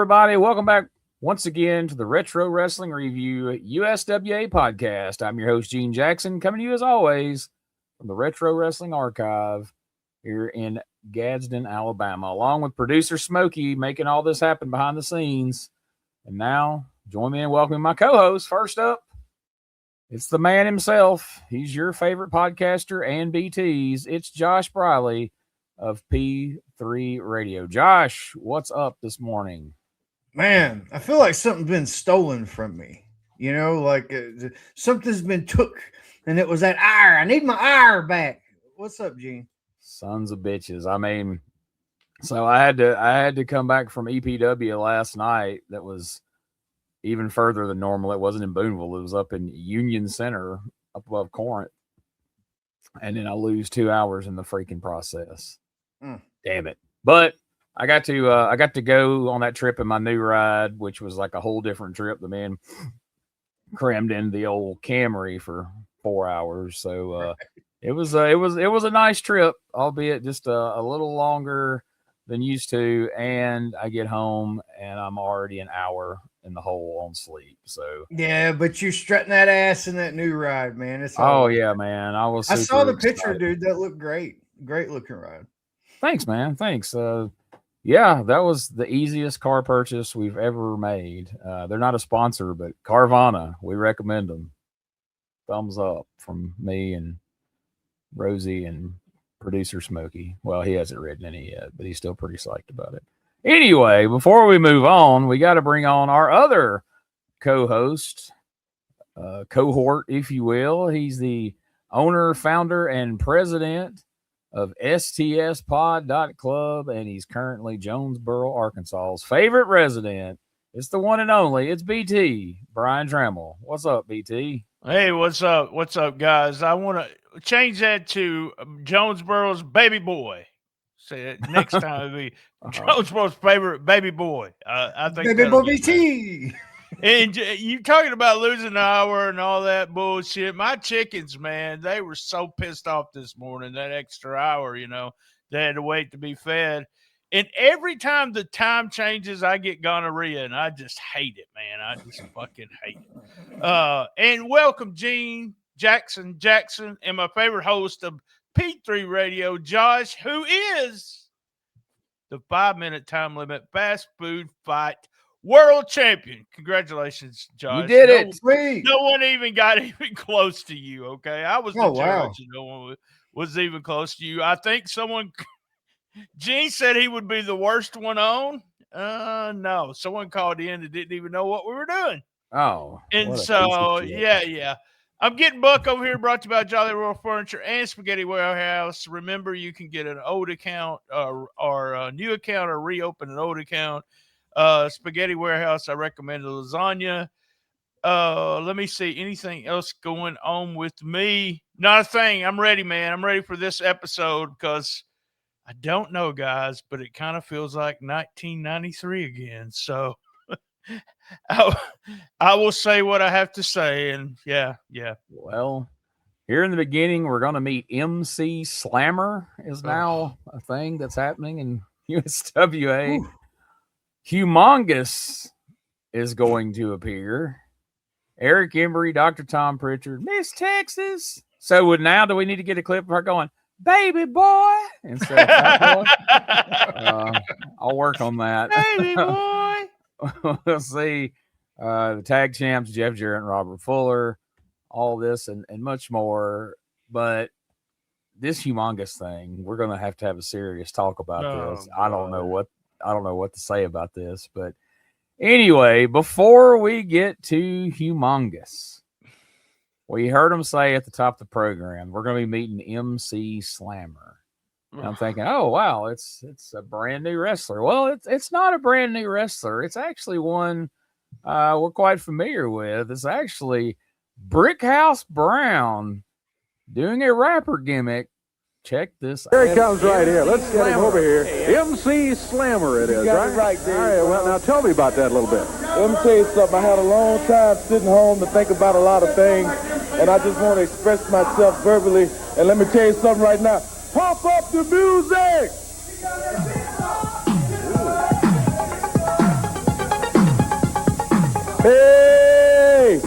everybody. Welcome back once again to the Retro Wrestling Review USWA podcast. I'm your host, Gene Jackson, coming to you as always from the Retro Wrestling Archive here in Gadsden, Alabama, along with producer Smokey making all this happen behind the scenes. And now, join me in welcoming my co-host. First up, it's the man himself. He's your favorite podcaster and BTs. It's Josh Briley of P3 Radio. Josh, what's up this morning? Man, I feel like something's been stolen from me. You know, like something's been took, and it was that ire. I need my ire back. What's up, Gene? Sons of bitches. I mean, so I had to come back from EPW last night. That was even further than normal. It wasn't in Boonville. It was up in Union Center, up above Corinth. And then I lose 2 hours in the freaking process. Damn it. But I got to go on that trip in my new ride, which was like a whole different trip. The man crammed in the old Camry for 4 hours. So it was a nice trip, albeit just a little longer than used to. And I get home and I'm already an hour in the hole on sleep. So yeah, but you're strutting that ass in that new ride, man. Yeah, man. I saw the picture, dude. That looked great. Great looking ride. Thanks, man. Thanks. Yeah, that was the easiest car purchase we've ever made. They're not a sponsor, but Carvana, we recommend them. Thumbs up from me and Rosie and producer Smokey. Well, he hasn't ridden any yet, but he's still pretty psyched about it. Anyway, before we move on, we got to bring on our other co-host, cohort, if you will. He's the owner, founder, and president of stspod.club, and he's currently Jonesboro, Arkansas's favorite resident. It's the one and only. It's BT, Brian Trammell. What's up, BT? Hey, what's up? What's up, guys? I want to change that to Jonesboro's baby boy. Say it next time. It'll be Jonesboro's favorite baby boy. I think baby boy BT. And you talking about losing an hour and all that bullshit. My chickens, man, they were so pissed off this morning, that extra hour, you know, they had to wait to be fed. And every time the time changes, I get gonorrhea, and I just hate it, man. I just fucking hate it. And welcome, Gene Jackson, and my favorite host of P3 Radio, Josh, who is the 5-minute time limit fast food fight world champion. Congratulations, Josh. You did it. Sweet. No one even got even close to you, okay? I was the judge. Wow. No one was even close to you. I think Gene said he would be the worst one on. No. Someone called in and didn't even know what we were doing. Oh. And so, yeah. I'm getting Buck over here, brought to you by Jolly Royal Furniture and Spaghetti Warehouse. Remember, you can get an old account or a new account or reopen an old account. Spaghetti Warehouse, I recommend the lasagna. Let me see. Anything else going on with me? Not a thing. I'm ready, man. I'm ready for this episode because I don't know, guys, but it kind of feels like 1993 again. So I will say what I have to say, and yeah. Well, here in the beginning, we're going to meet MC Slammer is now a thing that's happening in USWA. Ooh. Humongous is going to appear. Eric Embry, Dr. Tom Pritchard, Miss Texas. So do we need to get a clip of her going, baby boy, instead of fat boy? I'll work on that. Baby boy. We'll see. The tag champs, Jeff Jarrett and Robert Fuller, all this and much more. But this Humongous thing, we're going to have a serious talk about this. I don't know what to say about this, but anyway, before we get to Humongous, we heard him say at the top of the program, we're going to be meeting MC Slammer. And I'm thinking, oh wow, it's a brand new wrestler. Well, it's not a brand new wrestler. It's actually one we're quite familiar with. It's actually Brickhouse Brown doing a rapper gimmick. Check this out. Here he comes right here. Let's get him over here. MC Slammer it is, right? Right there. All right, well, now tell me about that a little bit. Let me tell you something. I had a long time sitting home to think about a lot of things, and I just want to express myself verbally. And let me tell you something right now. Pump up the music! Hey!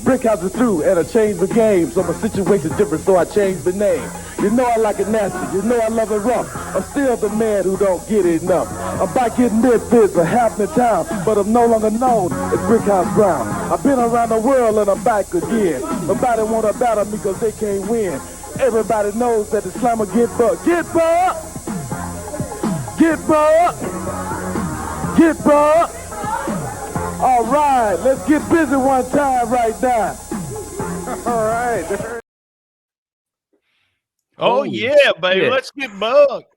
Brickhouse is through and I changed the game, so my situation's different, so I changed the name. You know I like it nasty, you know I love it rough. I'm still the man who don't get enough. I'm back in Memphis, a half the time, but I'm no longer known as Brickhouse Brown. I've been around the world and I'm back again. Nobody wanna battle me cause they can't win. Everybody knows that the slammer get bucked. Get bucked! Get bucked! Get bucked! All right, let's get busy one time right now. All right. Oh, Holy yeah, baby. shit. Let's get bugged.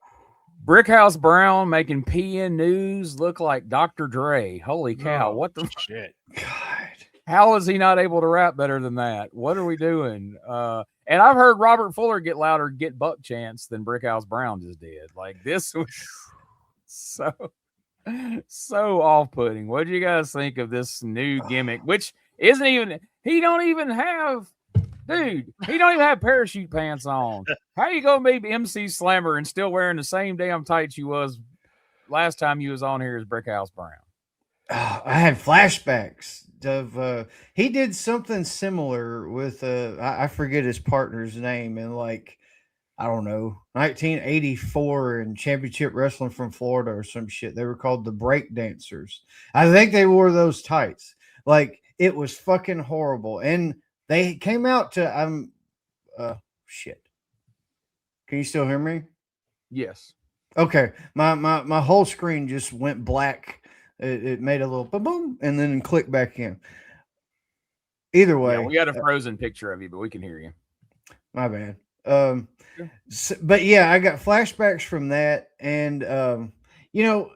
Brickhouse Brown making PN News look like Dr. Dre. Holy cow. Oh, What the shit? God. How is he not able to rap better than that? What are we doing? And I've heard Robert Fuller get louder get buck chants than Brickhouse Brown just did. Like, this was so off-putting. What do you guys think of this new gimmick? Which isn't even, he don't even have parachute pants on. How you gonna be MC Slammer and still wearing the same damn tights you was last time you was on here as Brickhouse Brown? I had flashbacks of he did something similar with I forget his partner's name, and like, I don't know, 1984 in Championship Wrestling from Florida or some shit. They were called the Break Dancers. I think they wore those tights. Like, it was fucking horrible. And they came out to shit. Can you still hear me? Yes. Okay. My whole screen just went black. It made a little boom boom and then clicked back in. Either way. Yeah, we got a frozen picture of you, but we can hear you. My bad. But yeah, I got flashbacks from that, and you know,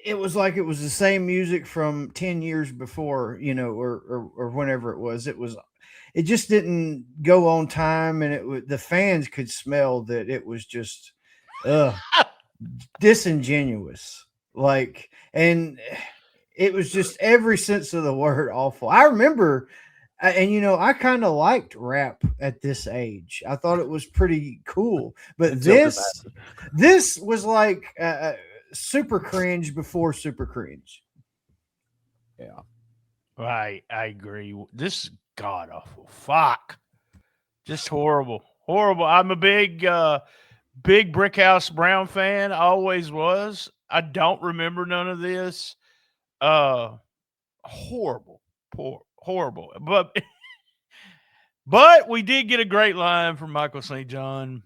it was like it was the same music from 10 years before, you know, or whenever it was. It just didn't go on time, and the fans could smell that it was just disingenuous. Like, and it was just every sense of the word awful. I remember. And, you know, I kind of liked rap at this age. I thought it was pretty cool. But this was like super cringe before super cringe. Yeah. Right. I agree. This is god awful. Fuck. Just horrible. Horrible. I'm a big Brickhouse Brown fan. Always was. I don't remember none of this. Horrible. Horrible. But we did get a great line from Michael St. John.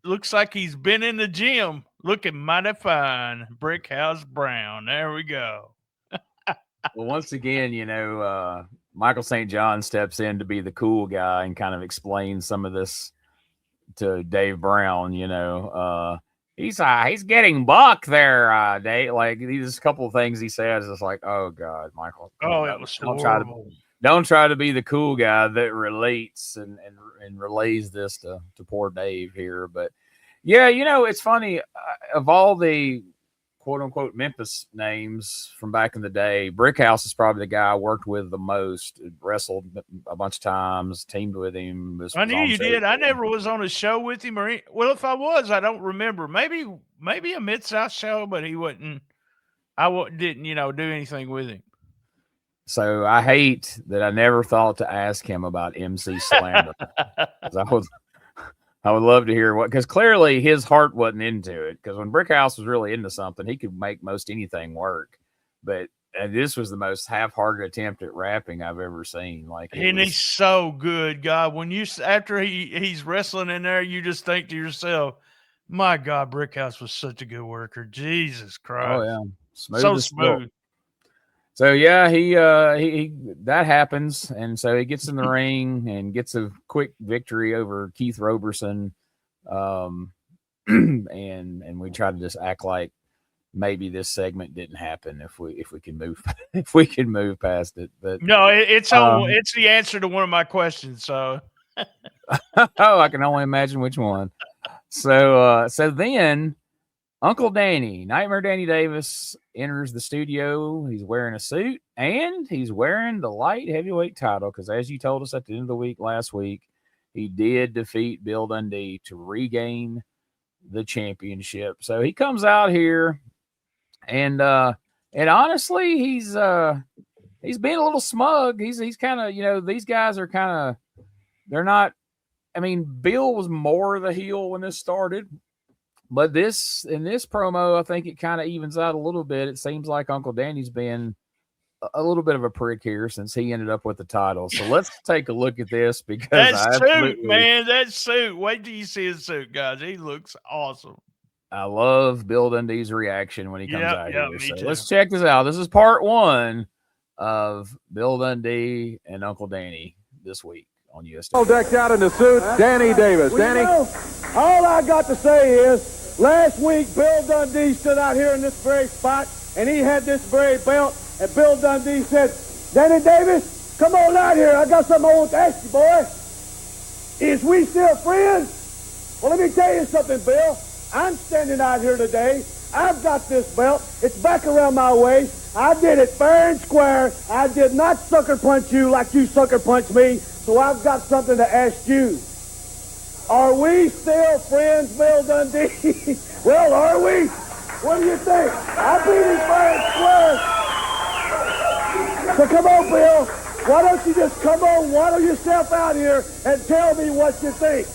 Looks like he's been in the gym looking mighty fine. Brickhouse Brown. There we go. Well, once again, you know, Michael St. John steps in to be the cool guy and kind of explains some of this to Dave Brown. You know, he's getting buck there, Dave. Like, these a couple of things he says. It's like, oh God, Michael. Oh, it was horrible. Don't try to be the cool guy that relates and relays this to poor Dave here. But yeah, you know, it's funny. Of all the quote unquote Memphis names from back in the day, Brickhouse is probably the guy I worked with the most. Wrestled a bunch of times, teamed with him. I knew you did. I never was on a show with him, or well, if I was, I don't remember. Maybe a Mid-South show, but he wasn't. Didn't do anything with him. So I hate that I never thought to ask him about MC Slammer. I would love to hear because clearly his heart wasn't into it. Because when Brickhouse was really into something, he could make most anything work. But this was the most half-hearted attempt at rapping I've ever seen. Like, he's so good, God. When after he's wrestling in there, you just think to yourself, "My God, Brickhouse was such a good worker." Jesus Christ! Oh yeah, smooth. Silk. So yeah, he that happens, and so he gets in the ring and gets a quick victory over Keith Roberson, and we try to just act like maybe this segment didn't happen if we can move past it. But no, it's the answer to one of my questions. So oh, I can only imagine which one. So then Uncle Danny, Nightmare Danny Davis, enters the studio. He's wearing a suit and he's wearing the light heavyweight title because, as you told us at the end of the week last week, he did defeat Bill Dundee to regain the championship. So he comes out here and honestly, he's he's being a little smug. He's kind of, you know, these guys are kind of, they're not. I mean, Bill was more the heel when this started, but in this promo, I think it kind of evens out a little bit. It seems like Uncle Danny's been a little bit of a prick here since he ended up with the title. So let's take a look at this because that suit, man, that suit. Wait till you see his suit, guys. He looks awesome. I love Bill Dundee's reaction when he comes out here. Me So too. let's check this out. This is part 1 of Bill Dundee and Uncle Danny this week on USWA. All decked out in the suit, Danny Davis. Well, Danny? you know, all I got to say is, last week Bill Dundee stood out here in this very spot, and he had this very belt, and Bill Dundee said, Danny Davis, come on out here. I got something I want to ask you, boy. Is we still friends? Well, let me tell you something, Bill. I'm standing out here today. I've got this belt. It's back around my waist. I did it fair and square. I did not sucker punch you like you sucker punched me. So I've got something to ask you. Are we still friends, Bill Dundee? Well, are we? What do you think? I beat him fair and square. So come on, Bill. Why don't you just come on, waddle yourself out here and tell me what you think?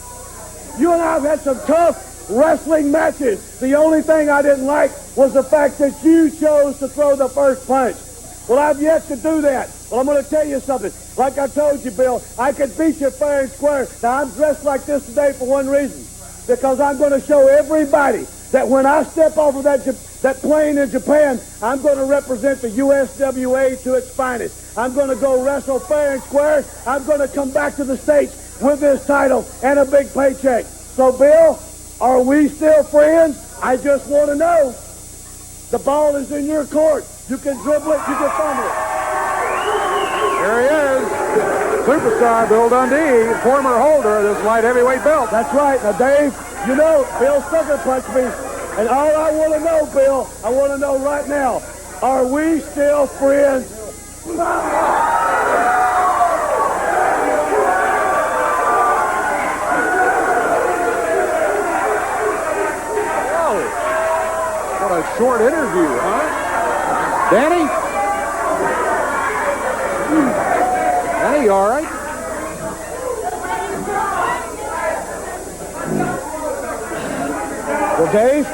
You and I have had some tough wrestling matches. The only thing I didn't like was the fact that you chose to throw the first punch. Well, I've yet to do that. Well, I'm going to tell you something. Like I told you, Bill, I could beat you fair and square. Now, I'm dressed like this today for one reason. Because I'm going to show everybody that when I step off of that plane in Japan, I'm going to represent the USWA to its finest. I'm going to go wrestle fair and square. I'm going to come back to the States with this title and a big paycheck. So, Bill, are we still friends? I just want to know. The ball is in your court. You can dribble it, you can fumble it. Here he is, superstar Bill Dundee, former holder of this light heavyweight belt. That's right. Now, Dave, you know, Bill sucker punched me. And all I want to know, Bill, I want to know right now, are we still friends? What a short interview, huh? Danny? Danny, you all right? Well, Dave,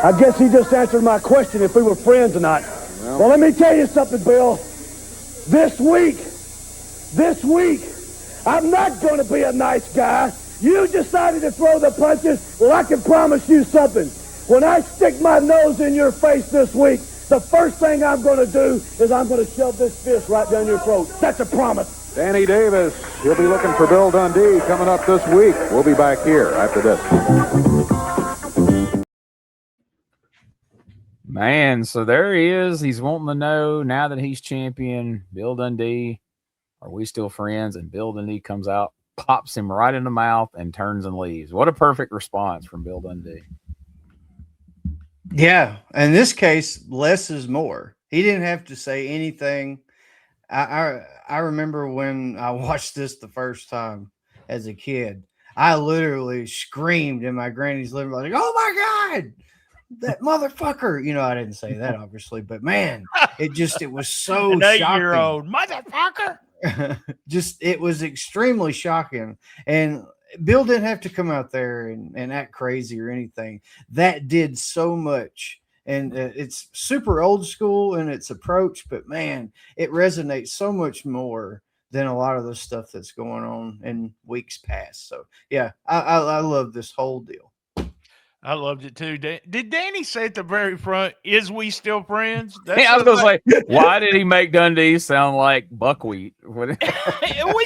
I guess he just answered my question if we were friends or not. Well, let me tell you something, Bill. This week, I'm not going to be a nice guy. You decided to throw the punches. Well, I can promise you something. When I stick my nose in your face this week, the first thing I'm going to do is I'm going to shove this fist right down your throat. That's a promise. Danny Davis, he'll be looking for Bill Dundee coming up this week. We'll be back here after this. Man, so there he is. He's wanting to know now that he's champion, Bill Dundee, are we still friends? And Bill Dundee comes out, pops him right in the mouth, and turns and leaves. What a perfect response from Bill Dundee. Yeah, in this case, less is more. He didn't have to say anything. I remember when I watched this the first time as a kid, I literally screamed in my granny's living room, like, "Oh my God, that motherfucker!" You know, I didn't say that obviously, but man, it was so An shocking. 8-year-old motherfucker. It was extremely shocking. And Bill didn't have to come out there and act crazy or anything. That did so much. And it's super old school in its approach, but man, it resonates so much more than a lot of the stuff that's going on in weeks past. So yeah, I love this whole deal. I loved it too. Did Danny say at the very front, "Is we still friends?" I was going to say, why did he make Dundee sound like buckwheat? We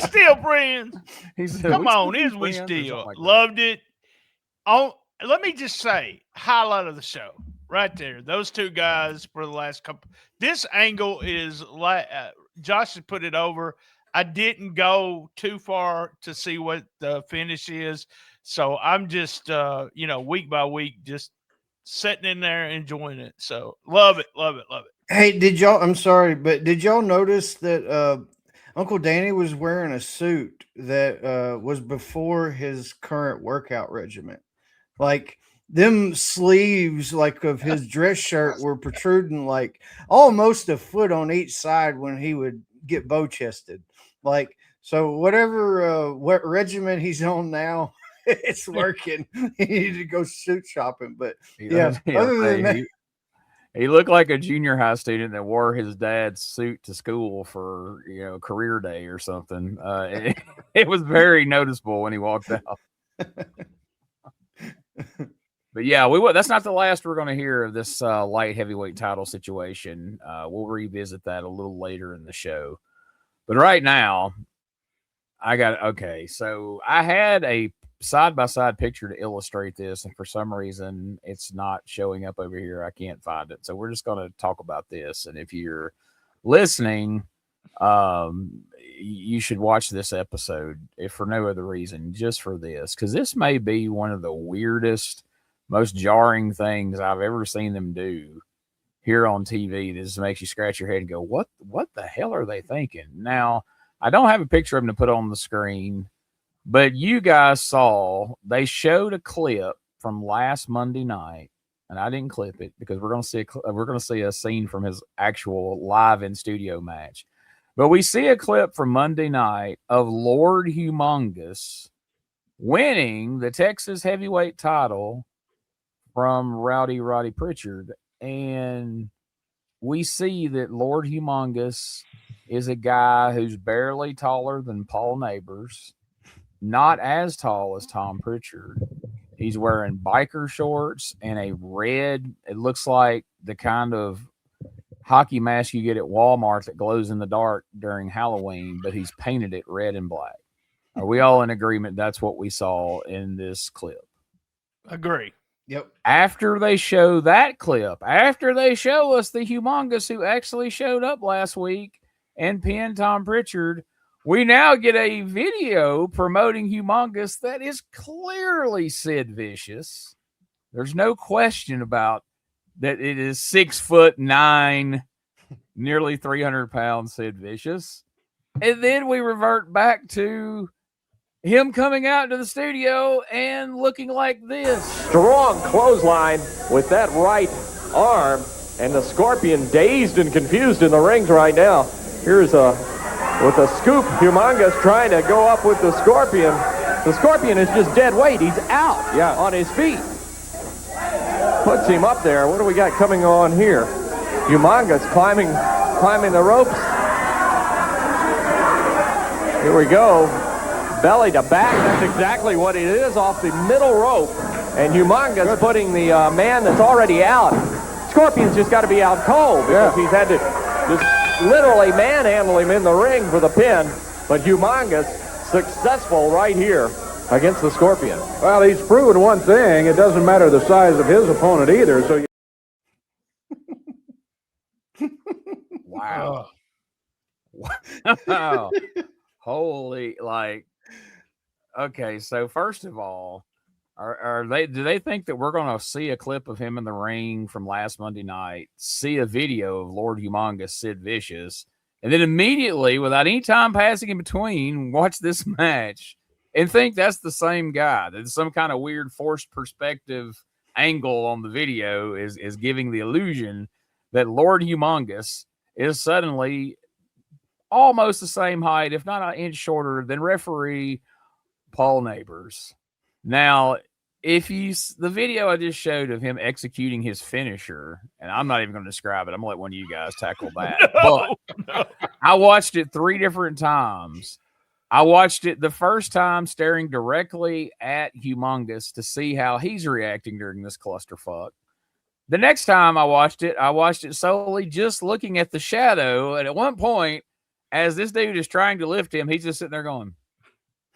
still friends. He said, Come on, is we still? Loved it. Let me just say, highlight of the show right there. Those two guys for the last couple. This angle is like Josh has put it over. I didn't go too far to see what the finish is. So I'm just, week by week, just sitting in there enjoying it. So love it, love it, love it. Hey, I'm sorry, but did y'all notice that Uncle Danny was wearing a suit that was before his current workout regimen? Like, them sleeves like of his dress shirt were protruding like almost a foot on each side when he would get bow chested. Like, so whatever what regiment he's on now, it's working. He needed to go suit shopping. But yeah, other than that, he looked like a junior high student that wore his dad's suit to school for, career day or something. It was very noticeable when he walked out. But yeah, that's not the last we're going to hear of this light heavyweight title situation. We'll revisit that a little later in the show. But right now, so I had a side-by-side picture to illustrate this, and for some reason, it's not showing up over here. I can't find it. So we're just going to talk about this. And if you're listening, you should watch this episode, if for no other reason, just for this, because this may be one of the weirdest, most jarring things I've ever seen them do here on TV. This makes you scratch your head and go, what the hell are they thinking? Now, I don't have a picture of them to put on the screen, but you guys saw, they showed a clip from last Monday night, and I didn't clip it because we're going to see a scene from his actual live in studio match. But we see a clip from Monday night of Lord Humongous winning the Texas heavyweight title from Roddy Pritchard. And we see that Lord Humongous is a guy who's barely taller than Paul Neighbors, not as tall as Tom Pritchard. He's wearing biker shorts and a red, it looks like the kind of hockey mask you get at Walmart that glows in the dark during Halloween, but he's painted it red and black. Are we all in agreement that's what we saw in this clip? Agree. Yep. After they show that clip, after they show us the Humongous who actually showed up last week and pinned Tom Pritchard, we now get a video promoting Humongous that is clearly Sid Vicious. There's no question about that. It is 6'9", nearly 300-pound Sid Vicious. And then we revert back to him coming out to the studio and looking like this. Strong clothesline with that right arm, and the Scorpion dazed and confused in the rings right now. Here's with a scoop, Humongous trying to go up with the Scorpion. The Scorpion is just dead weight. He's out on his feet. Puts him up there. What do we got coming on here? Humongous climbing the ropes. Here we go. Belly to back, that's exactly what it is, off the middle rope. And Humongous putting the man that's already out. Scorpion's just got to be out cold because he's had to just literally manhandle him in the ring for the pin. But Humongous successful right here against the Scorpion. Well, he's proven one thing. It doesn't matter the size of his opponent either. So Wow. Wow. Holy, okay, so first of all, do they think that we're going to see a clip of him in the ring from last Monday night, see a video of Lord Humongous, Sid Vicious, and then immediately, without any time passing in between, watch this match and think that's the same guy? That some kind of weird forced perspective angle on the video is giving the illusion that Lord Humongous is suddenly almost the same height, if not an inch shorter than referee Paul Neighbors. Now, the video I just showed of him executing his finisher, and I'm not even going to describe it. I'm going to let one of you guys tackle that. But I watched it 3 different times. I watched it the first time staring directly at Humongous to see how he's reacting during this clusterfuck. The next time I watched it solely just looking at the shadow. And at one point, as this dude is trying to lift him, he's just sitting there going,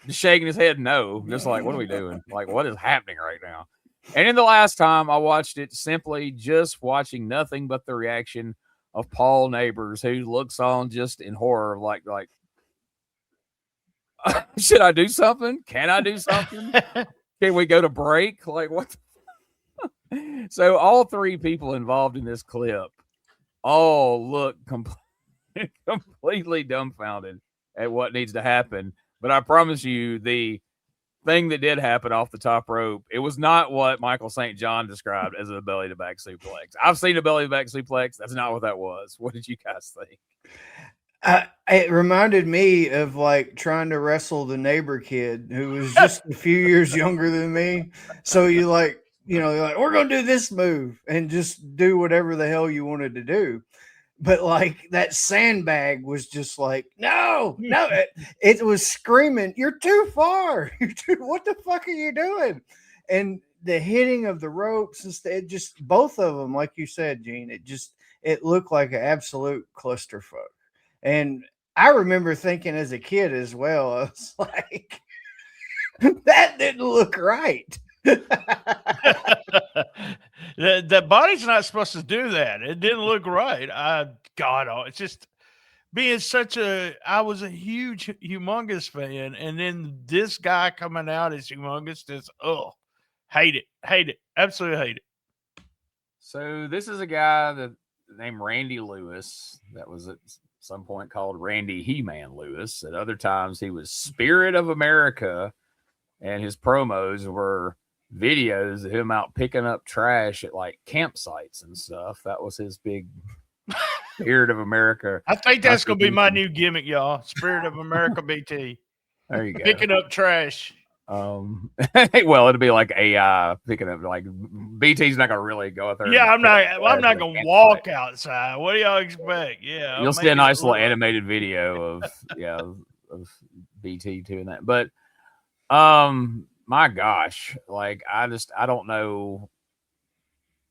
just shaking his head no. Just like, what are we doing? Like, what is happening right now? And in the last time I watched it, simply just watching nothing but the reaction of Paul Neighbors, who looks on just in horror, like should I do something? Can I do something? Can we go to break? Like, what? So all 3 people involved in this clip all look completely dumbfounded at what needs to happen. But I promise you, the thing that did happen off the top rope, it was not what Michael St. John described as a belly to back suplex. I've seen a belly to back suplex. That's not what that was. What did you guys think? It reminded me of like trying to wrestle the neighbor kid who was just a few years younger than me. So you're like, we're going to do this move and just do whatever the hell you wanted to do. But like that sandbag was just like, no, it was screaming, you're too far. What the fuck are you doing? And the hitting of the ropes, it just, both of them, like you said, Gene, it looked like an absolute clusterfuck. And I remember thinking as a kid as well, I was like, that didn't look right. The body's not supposed to do that. It didn't look right. It's just being I was a huge Humongous fan, and then this guy coming out as Humongous, hate it, absolutely hate it. So this is a guy named Randy Lewis that was at some point called Randy He-Man Lewis. At other times, he was Spirit of America, and his promos were videos of him out picking up trash at like campsites and stuff. That was his big Spirit of America. I think that's going to be my new gimmick, y'all. Spirit of America BT. There you go. Picking up trash. Well, it'll be like AI picking up, like BT's not gonna really go out there. Yeah, I'm not gonna walk outside. What do y'all expect? Yeah, you'll see a nice little animated video of BT doing that. But my gosh, like I don't know.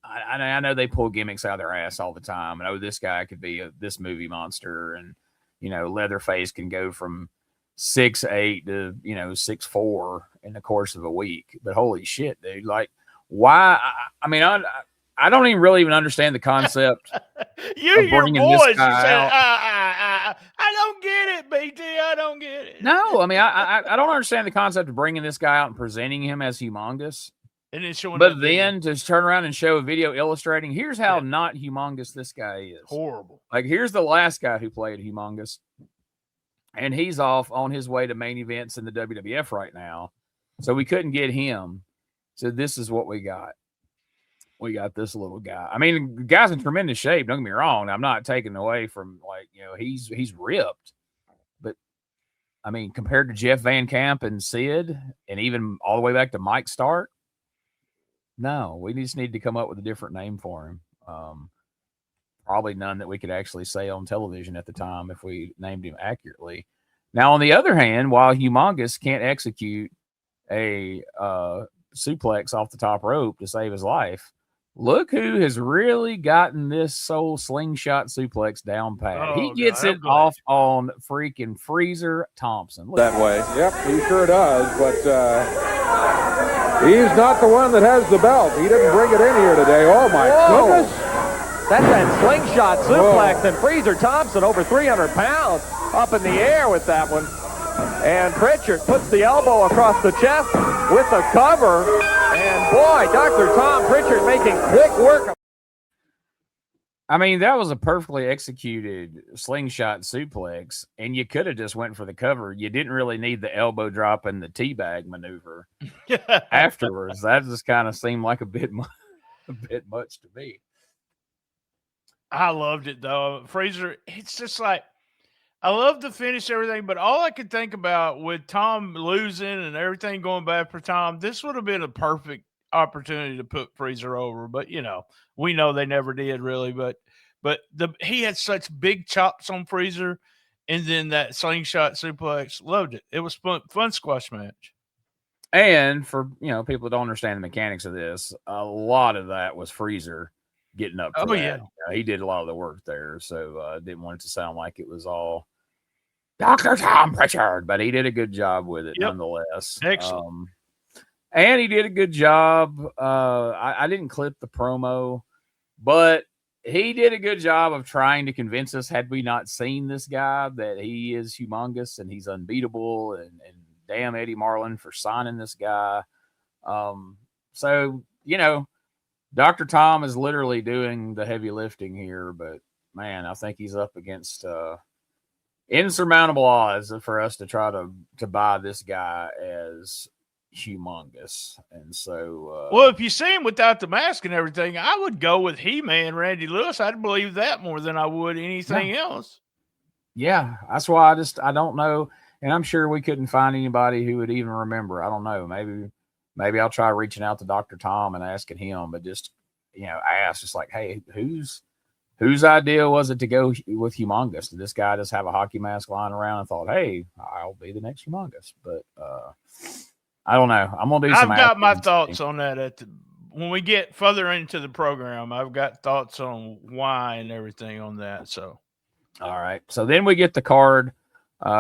I know they pull gimmicks out of their ass all the time. I know this guy could be this movie monster, and Leatherface can go from 6'8" to 6'4" in the course of a week. But holy shit, dude! Like, why? I don't even really understand the concept. Your voice, you said, I don't get it, BT. I don't get it. No, I don't understand the concept of bringing this guy out and presenting him as Humongous. And then showing, but then to turn around and show a video illustrating, here's how not Humongous this guy is. Horrible. Like, here's the last guy who played Humongous, and he's off on his way to main events in the WWF right now. So we couldn't get him. So this is what we got. We got this little guy. The guy's in tremendous shape. Don't get me wrong. I'm not taking away from, he's ripped. But, compared to Jeff Van Camp and Sid, and even all the way back to Mike Stark, no, we just need to come up with a different name for him. Probably none that we could actually say on television at the time if we named him accurately. Now, on the other hand, while Humongous can't execute a suplex off the top rope to save his life, look who has really gotten this soul slingshot suplex down pat. He gets it off on freaking Freezer Thompson. Look that way. Yep, he sure does. But he's not the one that has the belt. He didn't bring it in here today. Oh, my goodness. That's that slingshot suplex, and Freezer Thompson, over 300 pounds, up in the air with that one. And Pritchard puts the elbow across the chest with the cover. And boy, Dr. Tom Pritchard making quick work. That was a perfectly executed slingshot suplex, and you could have just went for the cover. You didn't really need the elbow drop and the teabag maneuver afterwards. That just kind of seemed like a bit much to me. I loved it though. Freezer, it's just like, I love the finish, everything, but all I could think about with Tom losing and everything going bad for Tom, this would have been a perfect opportunity to put Freezer over. But we know they never did really. But he had such big chops on Freezer, and then that slingshot suplex, loved it. It was fun squash match. And for people that don't understand the mechanics of this, a lot of that was Freezer getting up. He did a lot of the work there, so didn't want it to sound like it was all Dr. Tom Pritchard, but he did a good job with it nonetheless. Excellent. And he did a good job. I didn't clip the promo, but he did a good job of trying to convince us, had we not seen this guy, that he is Humongous and he's unbeatable, and damn Eddie Marlin for signing this guy. So Dr. Tom is literally doing the heavy lifting here, but man, I think he's up against insurmountable odds for us to try to buy this guy as Humongous. And so, well, if you see him without the mask and everything, I would go with He-Man, Randy Lewis. I'd believe that more than I would anything else. Yeah, that's why I don't know. And I'm sure we couldn't find anybody who would even remember. I don't know. Maybe I'll try reaching out to Dr. Tom and asking him, but just, ask just like, hey, whose idea was it to go with Humongous? Did this guy just have a hockey mask lying around and thought, hey, I'll be the next Humongous? But I don't know. I'm gonna do some. I've got my thoughts on that when we get further into the program. I've got thoughts on why and everything on that. So, all right. So then we get the card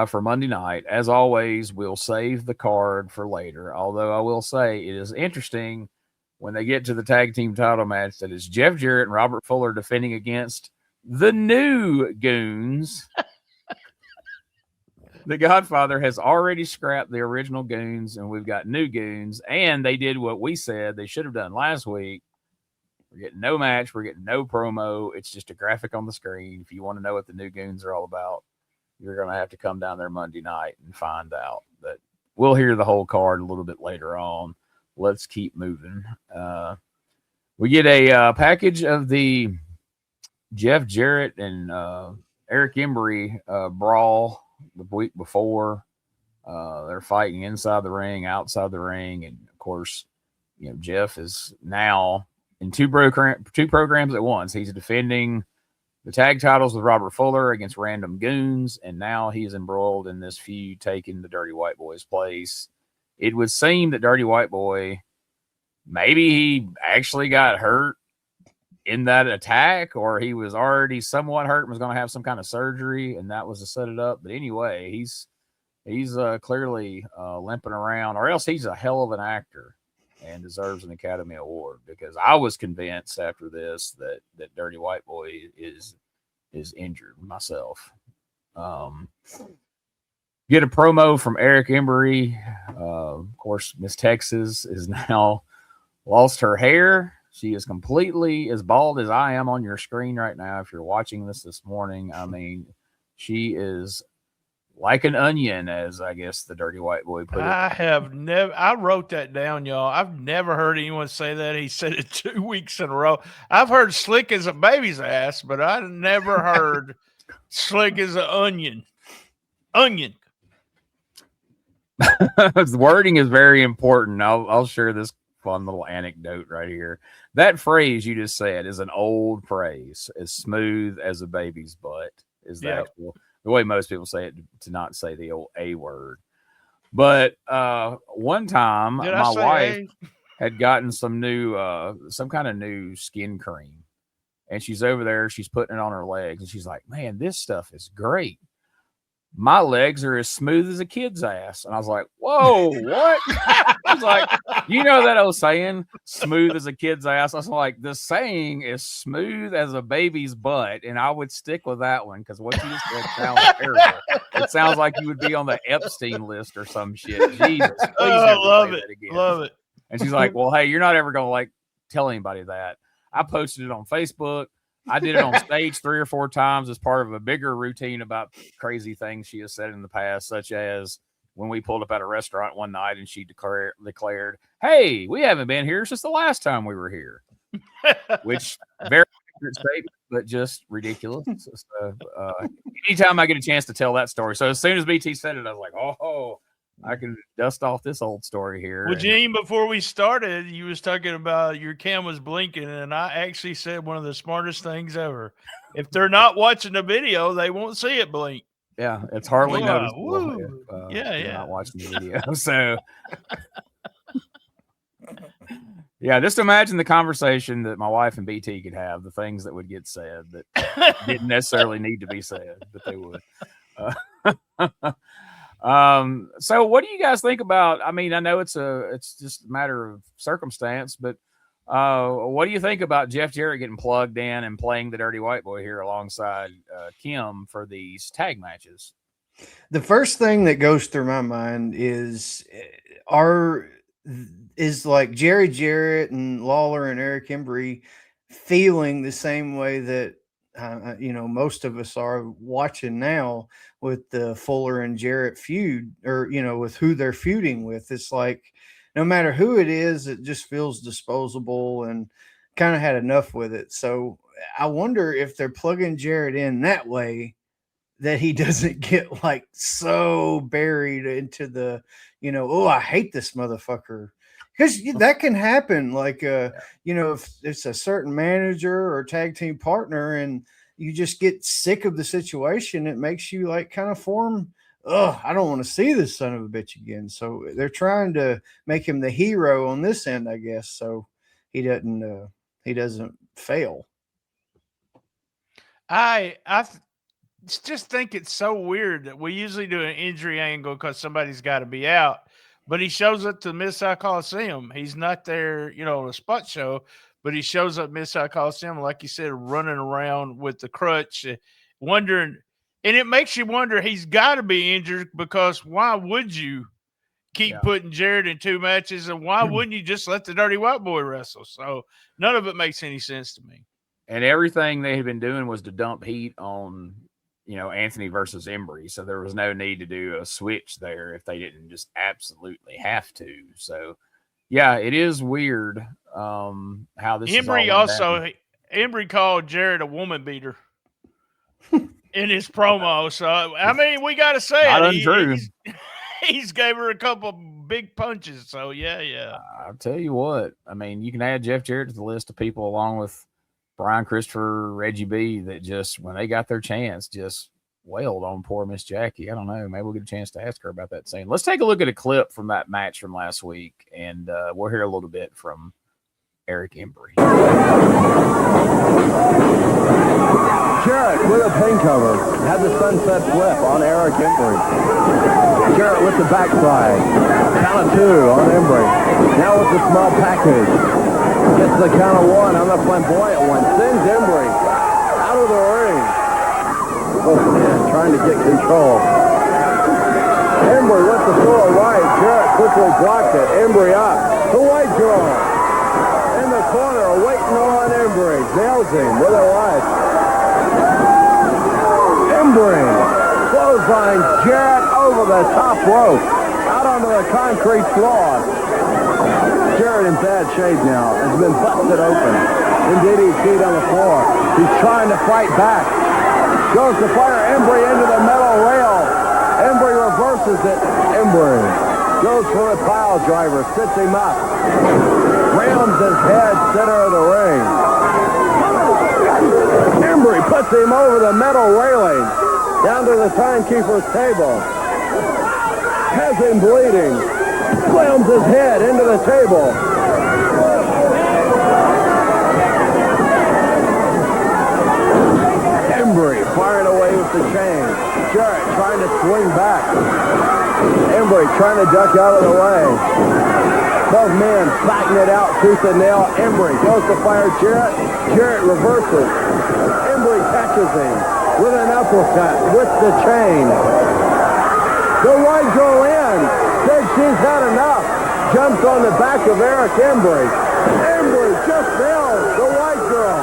for Monday night. As always, we'll save the card for later. Although I will say it is interesting when they get to the tag team title match that is Jeff Jarrett and Robert Fuller defending against the new Goons. The Godfather has already scrapped the original Goons, and we've got new Goons. And they did what we said they should have done last week. We're getting no match. We're getting no promo. It's just a graphic on the screen. If you want to know what the new Goons are all about, you're going to have to come down there Monday night and find out. But we'll hear the whole card a little bit later on. Let's keep moving. We get a package of the Jeff Jarrett and Eric Embry brawl the week before. They're fighting inside the ring, outside the ring. And, of course, Jeff is now in two programs at once. He's defending the tag titles with Robert Fuller against random Goons, and now he's embroiled in this feud, taking the Dirty White Boy's place. It would seem that Dirty White Boy, maybe he actually got hurt in that attack, or he was already somewhat hurt and was going to have some kind of surgery, and that was to set it up. But anyway, he's clearly limping around, or else he's a hell of an actor and deserves an Academy Award, because I was convinced after this that Dirty White Boy is injured myself. Get a promo from Eric Embry. Of course, Miss Texas is now lost her hair. She is completely as bald as I am on your screen right now. If you're watching this morning, I mean, she is like an onion, as I guess the Dirty White Boy put it. I wrote that down, y'all. I've never heard anyone say that. He said it 2 weeks in a row. I've heard slick as a baby's ass, but I never heard slick as an onion. Onion. The wording is very important. I'll share this fun little anecdote right here. That phrase you just said is an old phrase, as smooth as a baby's butt is the actual, the way most people say it, to not say the old A word. But one time my wife had gotten some kind of new skin cream, and she's over there, she's putting it on her legs, and she's like, man, this stuff is great. My legs are as smooth as a kid's ass. And I was like, whoa, what? I was like, that old saying, smooth as a kid's ass. I was like, the saying is smooth as a baby's butt. And I would stick with that one, because what you just said sounds terrible. It sounds like you would be on the Epstein list or some shit. Jesus. I love it. Love it. And she's like, well, hey, you're not ever going to tell anybody that. I posted it on Facebook. I did it on stage 3 or 4 times as part of a bigger routine about crazy things she has said in the past, such as when we pulled up at a restaurant one night and she declared, hey, we haven't been here since the last time we were here, which very accurate statement, but just ridiculous. So, anytime I get a chance to tell that story. So as soon as BT said it, I was like, oh, I can dust off this old story here. Well, Gene, before we started, you was talking about your cam was blinking, and I actually said one of the smartest things ever. If they're not watching the video, they won't see it blink. Yeah, it's hardly noticeable if you're not watching the video. So, yeah, just imagine the conversation that my wife and BT could have, the things that would get said that didn't necessarily need to be said, but they would. So what do you guys think about, I mean, I know it's just a matter of circumstance, but what do you think about Jeff Jarrett getting plugged in and playing the Dirty White Boy here alongside Kim for these tag matches? The first thing that goes through my mind is like Jerry Jarrett and Lawler and Eric Embry feeling the same way that most of us are watching now with the Fuller and Jarrett feud, or with who they're feuding with. It's like no matter who it is, it just feels disposable and kind of had enough with it. So I wonder if they're plugging Jarrett in that way that he doesn't get like so buried into the, oh, I hate this motherfucker. Because that can happen. Like, if it's a certain manager or tag team partner and you just get sick of the situation, it makes you like kind of form, I don't want to see this son of a bitch again. So they're trying to make him the hero on this end, I guess. So he doesn't fail. I just think it's so weird that we usually do an injury angle because somebody's got to be out. But he shows up to Mid-South Coliseum. He's not there, a spot show, but he shows up Mid-South Coliseum, like you said, running around with the crutch, wondering. And it makes you wonder, he's got to be injured because why would you keep putting Jarrett in 2 matches? And why wouldn't you just let the Dirty White Boy wrestle? So none of it makes any sense to me. And everything they had been doing was to dump heat on Anthony versus Embry. So there was no need to do a switch there if they didn't just absolutely have to. So, yeah, it is weird how this Embry called Jarrett a woman beater in his promo. So, I mean, we got to say he's gave her a couple big punches. So, yeah. I'll tell you what. I mean, you can add Jeff Jarrett to the list of people along with Brian Christopher, Reggie B, that just, when they got their chance, just wailed on poor Miss Jackie. I don't know. Maybe we'll get a chance to ask her about that scene. Let's take a look at a clip from that match from last week, and we'll hear a little bit from Eric Embry. Jarrett with a pin cover. Had the sunset flip on Eric Embry. Jarrett with the backside. Count of 2 on Embry. Now with the small package. Gets the count of 1 on the flamboyant one. Sends Embry out of the ring. Oh, man, trying to get control. Embry with the full right. Jarrett quickly blocked it. Embry up. The white girl in the corner waiting on Embry. Nails him with a right. Embry clothesline Jarrett over the top rope. Out onto the concrete floor. Jarrett in bad shape now. Has been busted open. Indeed, he's feet on the floor. He's trying to fight back. Goes to fire Embry into the metal rail. Embry reverses it. Embry goes for a pile driver. Sits him up. Rams his head center of the ring. Embry puts him over the metal railing. Down to the timekeeper's table. Has him bleeding. Slams his head into the table. Embry firing away with the chain. Jarrett trying to swing back. Embry trying to duck out of the way. Both men fighting it out tooth and nail. Embry goes to fire Jarrett. Jarrett reverses. Embry catches him with an uppercut with the chain. The white girl in. Says she's had enough. Jumps on the back of Eric Embry. Embry just nails the white girl.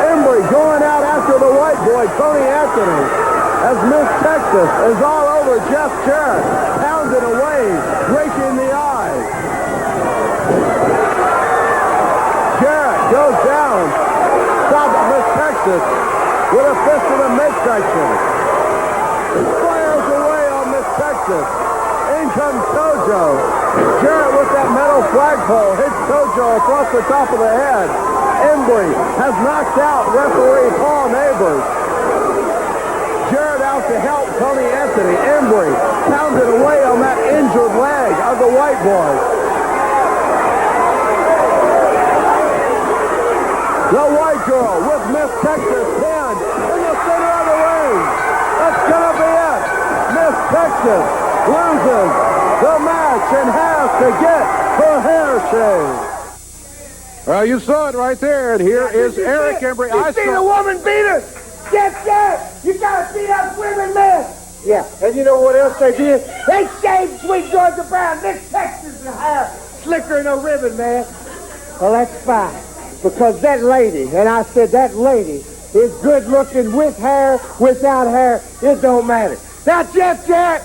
Embry going out after the white boy, Tony Anthony, as Miss Texas is all over Jeff Jarrett, pounding away, raking the eyes. Jarrett goes down, stops Miss Texas with a fist in the midsection. Fires away on Miss Texas. In comes Tojo. Jarrett with that metal flagpole hits Tojo across the top of the head. Embry has knocked out referee Paul Neighbors. Jarrett out to help Tony Anthony. Embry pounded away on that injured leg of the white boy. The white girl with Miss Texas pinned in the center of the ring. That's gonna be it. Miss Texas loses the match and has to get her hair shaved. Well, you saw it right there, and here is Eric Embry. You seen a woman beater? Jeff, you gotta beat up women, man. Yeah, and you know what else they did? They shaved Sweet Georgia Brown. This Texas hair slicker than a ribbon, man. Well, that's fine, because that lady, and I said that lady, is good looking with hair, without hair. It don't matter. Now, Jeff Jarrett,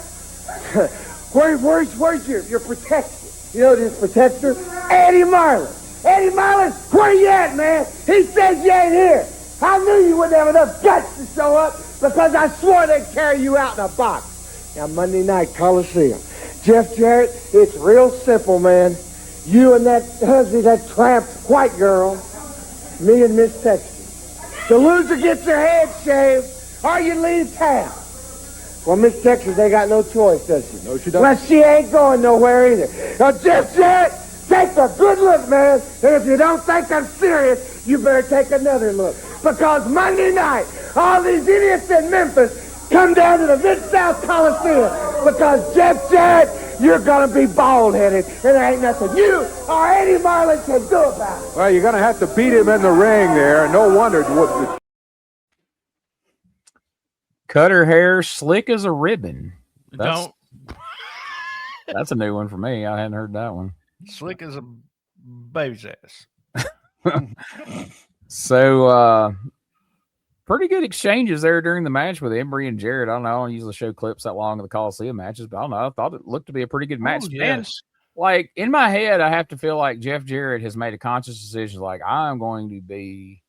Where's your protector? You know this protector? Eddie Marlin. Eddie Marlin, where you at, man? He says you ain't here. I knew you wouldn't have enough guts to show up because I swore they'd carry you out in a box. Now, Monday night, Coliseum. Jeff Jarrett, it's real simple, man. You and that husband, that tramp white girl, me and Miss Texas. The loser gets her head shaved or you leave town. Well, Miss Texas, they got no choice, does she? No, she doesn't. Well, she ain't going nowhere either. Now, Jeff Jarrett, take a good look, man. And if you don't think I'm serious, you better take another look. Because Monday night, all these idiots in Memphis come down to the Mid-South Coliseum. Because Jeff Jarrett, you're going to be bald-headed. And there ain't nothing you or Eddie Marlin can do about it. Well, you're going to have to beat him in the ring there. No wonder. Cut her hair slick as a ribbon. That's a new one for me. I hadn't heard that one. Slick as a baby's ass. So, pretty good exchanges there during the match with Embry and Jarrett. I don't know. I don't usually show clips that long of the Coliseum matches, but I don't know. I thought it looked to be a pretty good match. And, like, in my head, I have to feel like Jeff Jarrett has made a conscious decision. Like, I'm going to be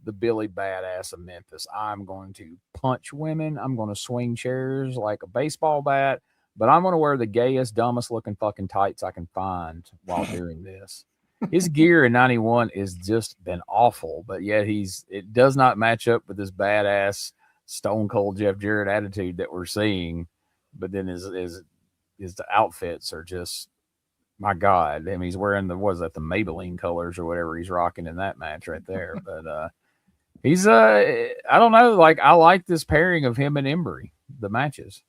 the Billy Badass of Memphis. I'm going to punch women. I'm going to swing chairs like a baseball bat, but I'm going to wear the gayest, dumbest looking fucking tights I can find while doing this. His gear in 91 has just been awful, but yet it does not match up with this badass stone cold Jeff Jarrett attitude that we're seeing. But then his outfits are just, my God. I mean, he's wearing the Maybelline colors or whatever he's rocking in that match right there. But he's I don't know, like, I like this pairing of him and Embry, the matches.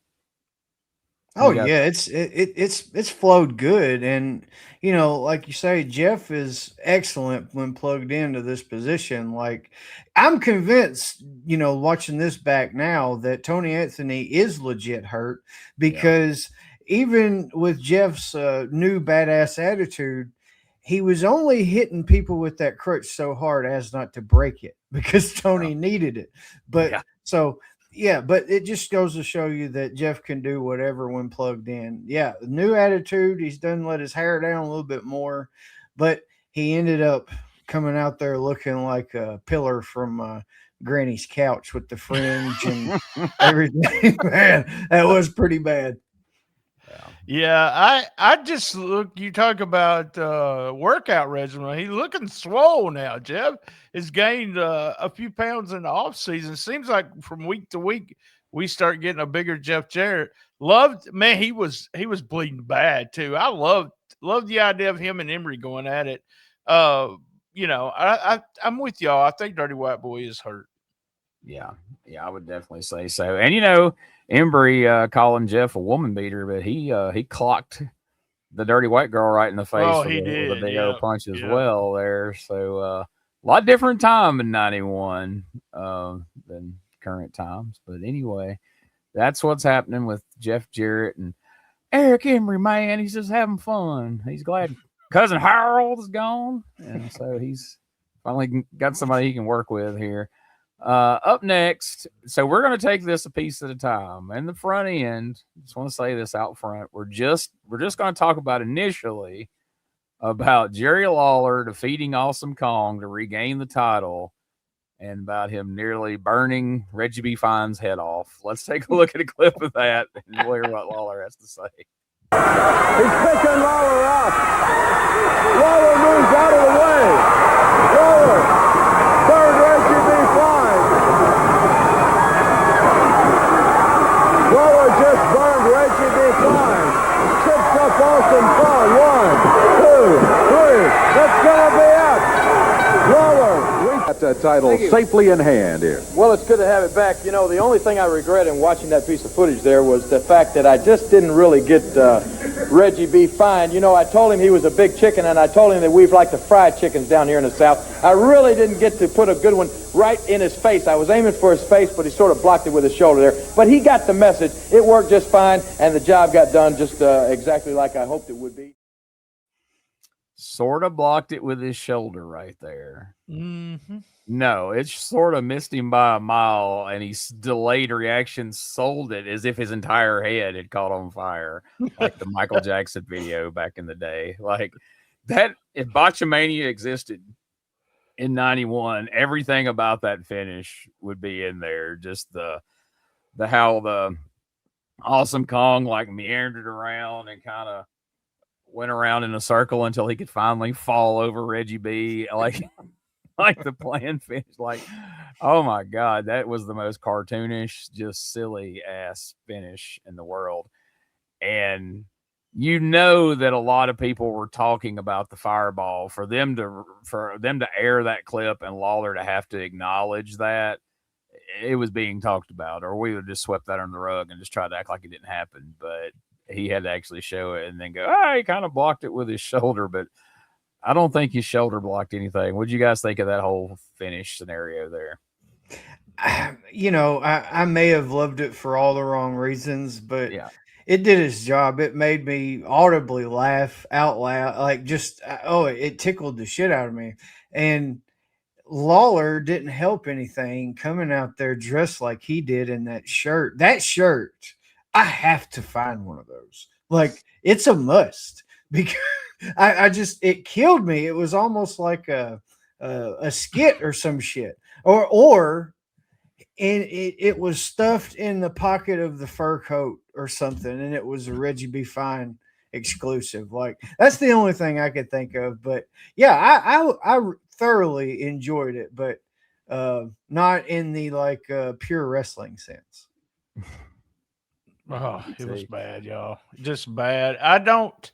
Oh yeah, it's flowed good, and you know, like you say, Jeff is excellent when plugged into this position. Like, I'm convinced, you know, watching this back now, that Tony Anthony is legit hurt, because even with Jeff's new badass attitude, he was only hitting people with that crutch so hard as not to break it, because Tony needed it. But but it just goes to show you that Jeff can do whatever when plugged in. Yeah, new attitude. He's done let his hair down a little bit more, but he ended up coming out there looking like a pillar from Granny's couch with the fringe and everything. Man, that was pretty bad. Yeah, I just look. You talk about workout regimen. He's looking swole now. Jeff has gained a few pounds in the off season. Seems like from week to week we start getting a bigger Jeff Jarrett. He was bleeding bad too. I loved the idea of him and Embry going at it. You know, I'm with y'all. I think Dirty White Boy is hurt. Yeah, I would definitely say so. And you know, Embry calling Jeff a woman beater, but he clocked the Dirty White Girl right in the face with a big old punch as well there. So a lot different time in 91 than current times. But anyway, that's what's happening with Jeff Jarrett and Eric Embry, man. He's just having fun. He's glad Cousin Harold is gone, and so he's finally got somebody he can work with here. Up next, so we're going to take this a piece at a time. In the front end, just want to say this out front, we're just going to talk about initially about Jerry Lawler defeating Awesome Kong to regain the title, and about him nearly burning Reggie B. Fine's head off. Let's take a look at a clip of that and hear what Lawler has to say. He's picking Lawler up. Lawler moves out of the way. Lawler burned Reggie B. Fine. Lawler just burned Reggie B. Fine. Six up Awesome Kong. 1, 2, 3. That's gonna be it. Lawler. That title safely in hand here. Well, it's good to have it back. You know, the only thing I regret in watching that piece of footage there was the fact that I just didn't really get Reggie B. Fine. You know, I told him he was a big chicken, and I told him that we've like to fry chickens down here in the South. I really didn't get to put a good one right in his face. I was aiming for his face, but he sort of blocked it with his shoulder there. But he got the message. It worked just fine, and the job got done just exactly like I hoped it would be. sort of blocked it with his shoulder right there. Mm-hmm. No, it sort of missed him by a mile, and he's delayed reaction sold it as if his entire head had caught on fire, like the Michael Jackson video back in the day. Like that, if Botchamania existed in 91, everything about that finish would be in there. Just the how the Awesome Kong like meandered around and kind of went around in a circle until he could finally fall over Reggie B. Like the planned finish. Like, oh my God, that was the most cartoonish, just silly ass finish in the world. And you know that a lot of people were talking about the fireball for them to air that clip and Lawler to have to acknowledge that it was being talked about, or we would have just swept that under the rug and just tried to act like it didn't happen. But he had to actually show it and then go, he kind of blocked it with his shoulder, but I don't think his shoulder blocked anything. What did you guys think of that whole finish scenario there? You know, I may have loved it for all the wrong reasons, but Yeah. it did its job. It made me audibly laugh out loud. Like just, it tickled the shit out of me. And Lawler didn't help anything coming out there dressed like he did in that shirt. That shirt, I have to find one of those. Like, it's a must because it killed me. It was almost like a skit or some shit, or it was stuffed in the pocket of the fur coat or something, and it was a Reggie B. Fine exclusive. Like, that's the only thing I could think of. But yeah, I thoroughly enjoyed it, but not in the pure wrestling sense. Oh, it was bad, y'all. Just bad. I don't,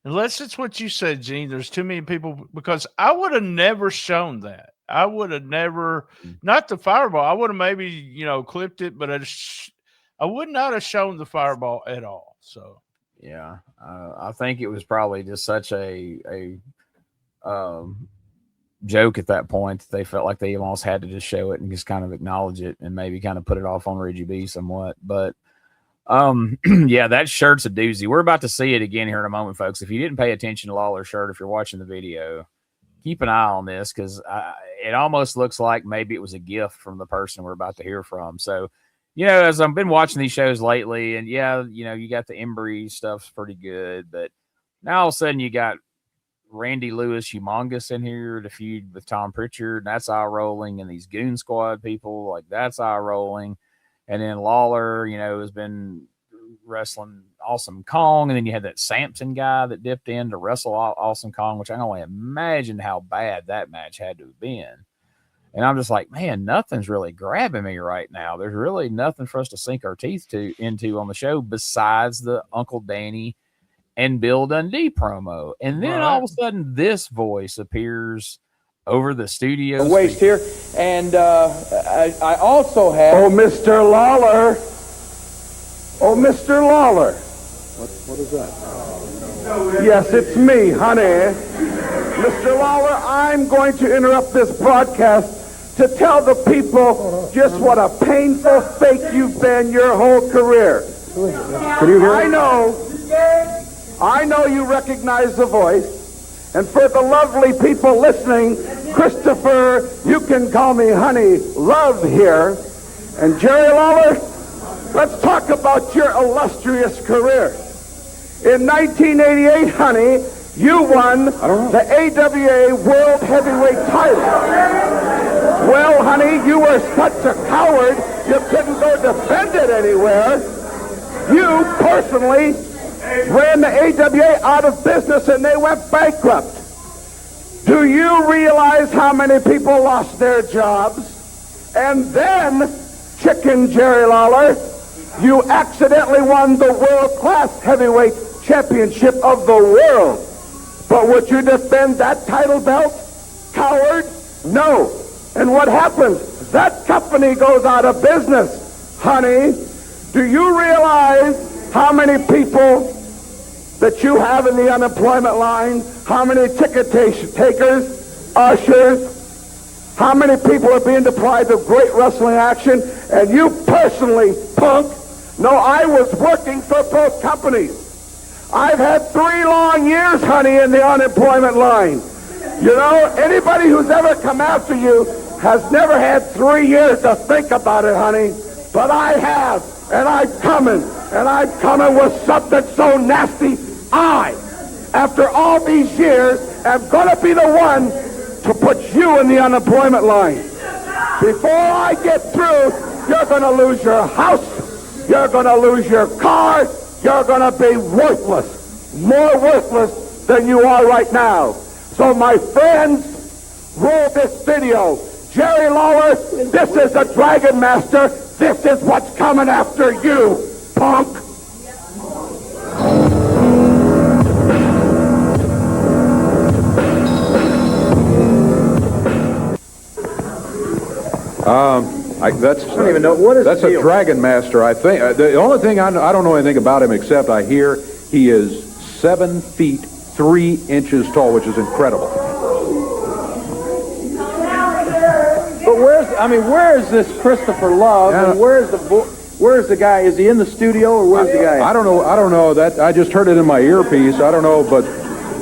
unless it's what you said, Gene, there's too many people, because I would have never shown that. I would have never, not the fireball. I would have maybe, clipped it, but I would not have shown the fireball at all. So, yeah, I think it was probably just such a joke at that point that they felt like they almost had to just show it and just kind of acknowledge it and maybe kind of put it off on Reggie B somewhat. But yeah, that shirt's a doozy. We're about to see it again here in a moment, folks. If you didn't pay attention to Lawler's shirt, if you're watching the video, keep an eye on this, because it almost looks like maybe it was a gift from the person we're about to hear from. So, as I've been watching these shows lately, and yeah, you got the Embry stuff's pretty good, but now all of a sudden you got Randy Lewis, Humongous in here to feud with Tom Pritchard, and that's eye rolling, and these Goon Squad people, like, that's eye rolling. And then Lawler, has been wrestling Awesome Kong, and then you had that Samson guy that dipped in to wrestle Awesome Kong, which I can only imagine how bad that match had to have been. And I'm just like, man, nothing's really grabbing me right now. There's really nothing for us to sink our teeth into on the show besides the Uncle Danny and Bill Dundee promo. And then all of a sudden this voice appears over the studio waist here, and I also have Mr. Lawler. Oh, Mr. Lawler. What is that? Yes, it's me, honey. Mr. Lawler, I'm going to interrupt this broadcast to tell the people just what a painful fake you've been your whole career. Can you hear me? I know you recognize the voice. And for the lovely people listening, Christopher, you can call me Honey Love here. And Jerry Lawler, let's talk about your illustrious career. In 1988, honey, you won the AWA World Heavyweight title. Well, honey, you were such a coward, you couldn't go defend it anywhere. You personally ran the AWA out of business and they went bankrupt. Do you realize how many people lost their jobs? And then, Chicken Jerry Lawler, you accidentally won the world-class heavyweight championship of the world. But would you defend that title belt? Coward? No. And what happens? That company goes out of business. Honey, do you realize how many people that you have in the unemployment line? How many ticket takers, ushers? How many people are being deprived of great wrestling action? And you personally, punk, no, I was working for both companies. I've had 3 long years, honey, in the unemployment line. You know, anybody who's ever come after you has never had 3 years to think about it, honey. But I have, and I'm coming with something so nasty. After all these years, am gonna be the one to put you in the unemployment line. Before I get through, you're gonna lose your house, you're gonna lose your car, you're gonna be worthless, more worthless than you are right now. So my friends, roll this video. Jerry Lawler, this is the Dragon Master. This is what's coming after you, punk. I don't even know what is that's the a deal? Dragon Master, I think. The only thing I don't know anything about him except I hear he is 7 feet 3 inches tall, which is incredible. But where is this Christopher Love? Yeah. And where's the guy? Is he in the studio or where's the guy? I don't know that. I just heard it in my earpiece. I don't know, but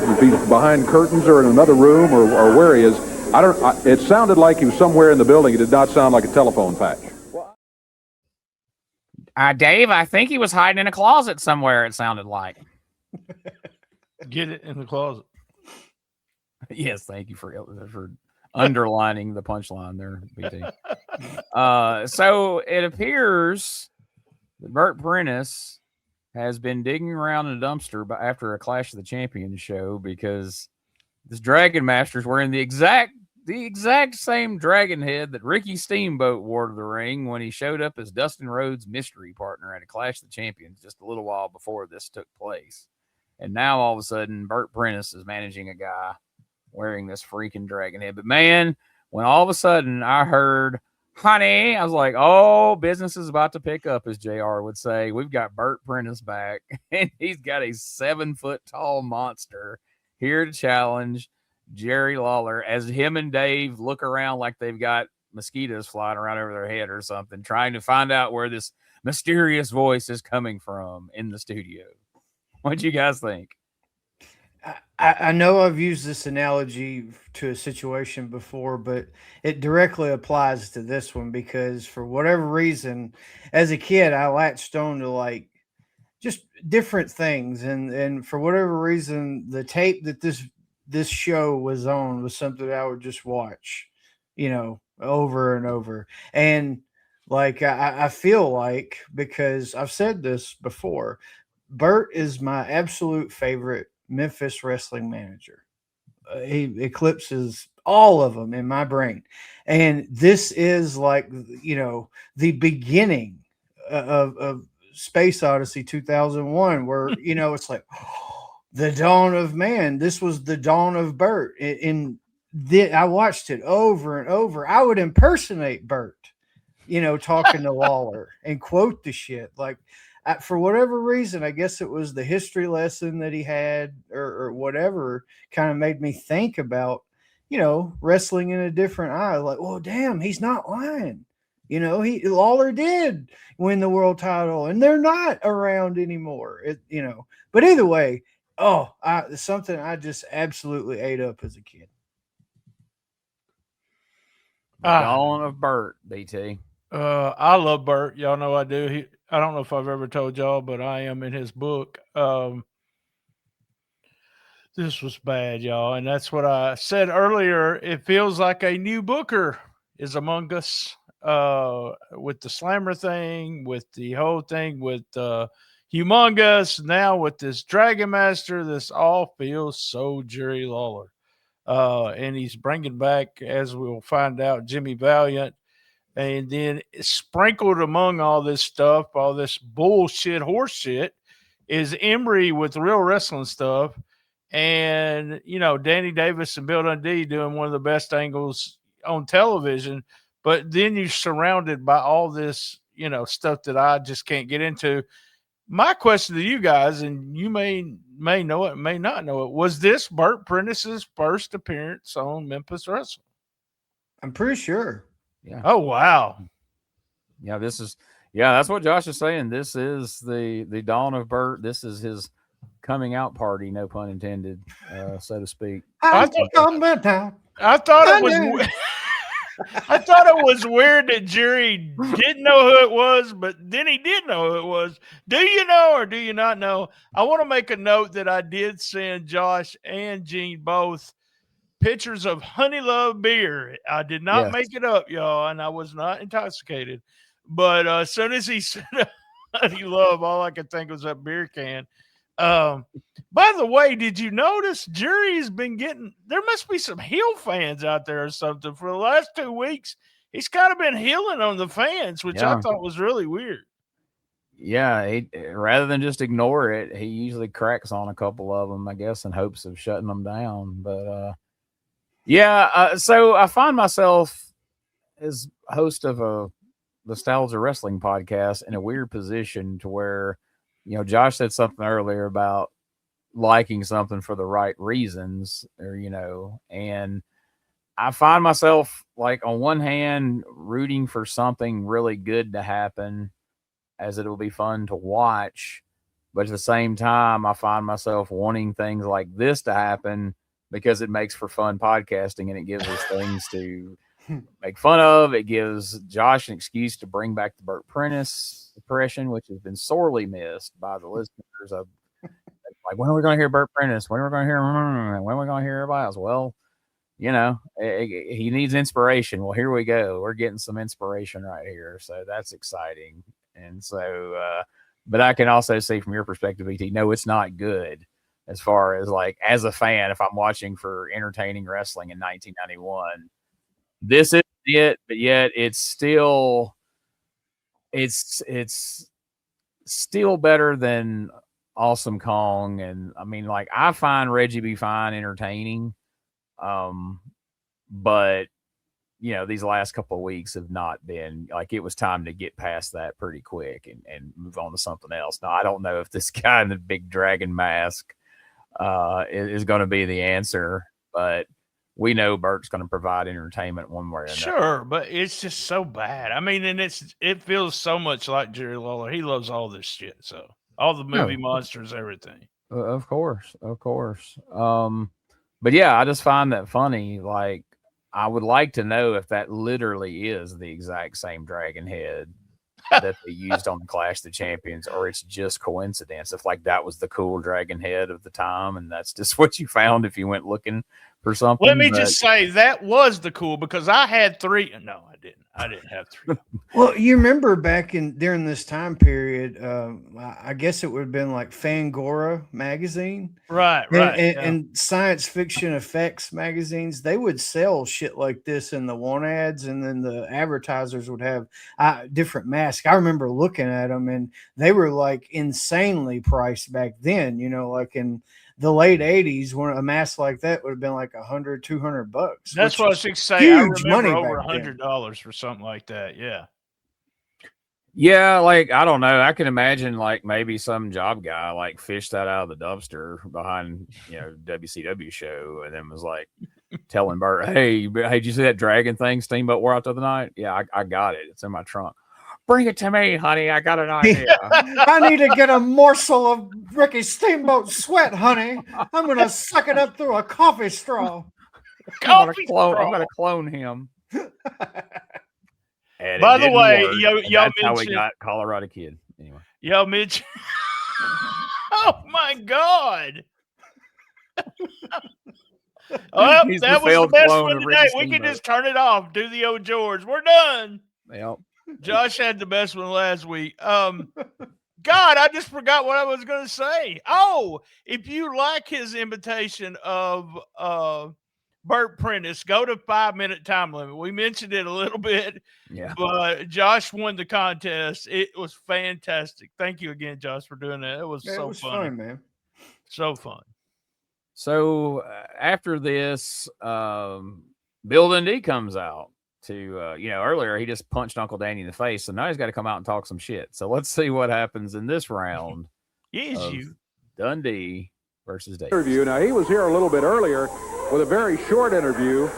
if he's behind curtains or in another room or where he is. It sounded like he was somewhere in the building. It did not sound like a telephone patch. Dave, I think he was hiding in a closet somewhere, it sounded like. Get it in the closet. Yes, thank you for underlining the punchline there, BT. So it appears that Bert Prentice has been digging around in a dumpster after a Clash of the Champions show because this Dragon Master's wearing the exact same dragon head that Ricky Steamboat wore to the ring when he showed up as Dustin Rhodes' mystery partner at a Clash of the Champions just a little while before this took place. And now all of a sudden, Bert Prentice is managing a guy wearing this freaking dragon head. But man, when all of a sudden I heard, honey, I was like, oh, business is about to pick up, as JR would say. We've got Bert Prentice back, and he's got a 7-foot tall monster here to challenge Jerry Lawler as him and Dave look around like they've got mosquitoes flying around over their head or something, trying to find out where this mysterious voice is coming from in the studio. What do you guys think? I know I've used this analogy to a situation before, but it directly applies to this one because for whatever reason, as a kid, I latched on to like just different things. And for whatever reason, the tape that this show was on was something I would just watch, over and over. And like, I feel like, because I've said this before, Bert is my absolute favorite Memphis wrestling manager. He eclipses all of them in my brain. And this is like, the beginning of Space Odyssey 2001, where, it's like, the dawn of man. This was the dawn of Bert. I watched it over and over. I would impersonate Bert, talking to Lawler and quote the shit. Like, for whatever reason, I guess it was the history lesson that he had or whatever kind of made me think about, wrestling in a different eye. Like, well, damn, he's not lying. Lawler did win the world title and they're not around anymore. But either way, something I just absolutely ate up as a kid. Dawn of Bert, BT. I love Bert. Y'all know I do. I don't know if I've ever told y'all, but I am in his book. This was bad, y'all. And that's what I said earlier. It feels like a new booker is among us with the slammer thing, with the whole thing, with Humongous, now with this Dragon Master. This all feels so Jerry Lawler. And he's bringing back, as we'll find out, Jimmy Valiant. And then sprinkled among all this stuff, all this bullshit, horse shit, is Emery with real wrestling stuff. And, Danny Davis and Bill Dundee doing one of the best angles on television. But then you're surrounded by all this, stuff that I just can't get into. My question to you guys, and you may know it, may not know it, was this Bert Prentice's first appearance on Memphis Wrestling? I'm pretty sure. Yeah. Oh, wow. Yeah, that's what Josh is saying. This is the dawn of Bert. This is his coming out party, no pun intended, so to speak. I thought it was. I thought it was weird that Jerry didn't know who it was, but then he did know who it was. Do you know or do you not know? I want to make a note that I did send Josh and Gene both pictures of Honey Love beer. I did not make it up, y'all, and I was not intoxicated. But as soon as he said Honey Love, all I could think was that beer can. By the way, did you notice Jerry's been getting, there must be some heel fans out there or something. For the last 2 weeks, he's kind of been healing on the fans, which I thought was really weird. Yeah, he, rather than just ignore it, he usually cracks on a couple of them, I guess, in hopes of shutting them down. But so I find myself as host of a Nostalgia Wrestling podcast in a weird position to where, you know, Josh said something earlier about liking something for the right reasons, or, you know, and I find myself, like, on one hand, rooting for something really good to happen, as it'll be fun to watch. But at the same time, I find myself wanting things like this to happen because it makes for fun podcasting and it gives us things to make fun of. It gives Josh an excuse to bring back the Burt Prentice impression, which has been sorely missed by the listeners. Of like, when are we going to hear Burt Prentice? When are we going to hear? When are we going to hear everybody else? Well, you know, he needs inspiration. Well, here we go. We're getting some inspiration right here, so that's exciting. And so, but I can also see from your perspective, ET, no, it's not good. As far as, like, as a fan, if I'm watching for entertaining wrestling in 1991, this is it, but yet it's still better than Awesome Kong. And I mean, like, I find Reggie B. Fine entertaining, but you know, these last couple of weeks have not been, like, it was time to get past that pretty quick and move on to something else. Now, I don't know if this guy in the big dragon mask is going to be the answer, but we know Bert's going to provide entertainment one way or another. Sure, but it's just so bad. I mean, and it feels so much like Jerry Lawler. He loves all this shit. So all the movie monsters, everything. Of course. But yeah, I just find that funny. Like, I would like to know if that literally is the exact same dragon head that they used on the Clash of the Champions, or it's just coincidence. If, like, that was the cool dragon head of the time, and that's just what you found if you went looking for something. Let me just say that was the cool, because I had 3. No, I didn't. I didn't have 3. Well, you remember back during this time period, I guess it would have been like Fangora magazine. Right. And science fiction effects magazines, they would sell shit like this in the want ads, and then the advertisers would have different masks. I remember looking at them, and they were, like, insanely priced back then, you know, like in the late 80s, when a mask like that would have been like $100, $200. That's what I was going to say. I remember over $100 for something like that. Yeah. Yeah, like, I don't know. I can imagine, like, maybe some job guy, like, fished that out of the dumpster behind, you know, WCW show, and then was like telling Bert, hey, did you see that dragon thing Steamboat wore out the other night? Yeah, I got it. It's in my trunk. Bring it to me, honey. I got an idea. I need to get a morsel of Ricky Steamboat's sweat, honey. I'm going to suck it up through a coffee straw. I'm going to clone him. By the way, y'all mentioned how we got Colorado Kid. Anyway, y'all mentioned. Oh my God! Oh, that was the best one today. We can just turn it off. Do the old George. We're done. Yep. Josh had the best one last week. God, I just forgot what I was going to say. Oh, if you like his imitation of Burt Prentice, go to 5-minute time limit. We mentioned it a little bit, but Josh won the contest. It was fantastic. Thank you again, Josh, for doing that. It was fun, man. So fun. So after this, Bill Dundee comes out to, you know, earlier he just punched Uncle Danny in the face, so now he's got to come out and talk some shit. So let's see what happens in this round. Dundee versus Dave. Interview. Now, he was here a little bit earlier with a very short interview.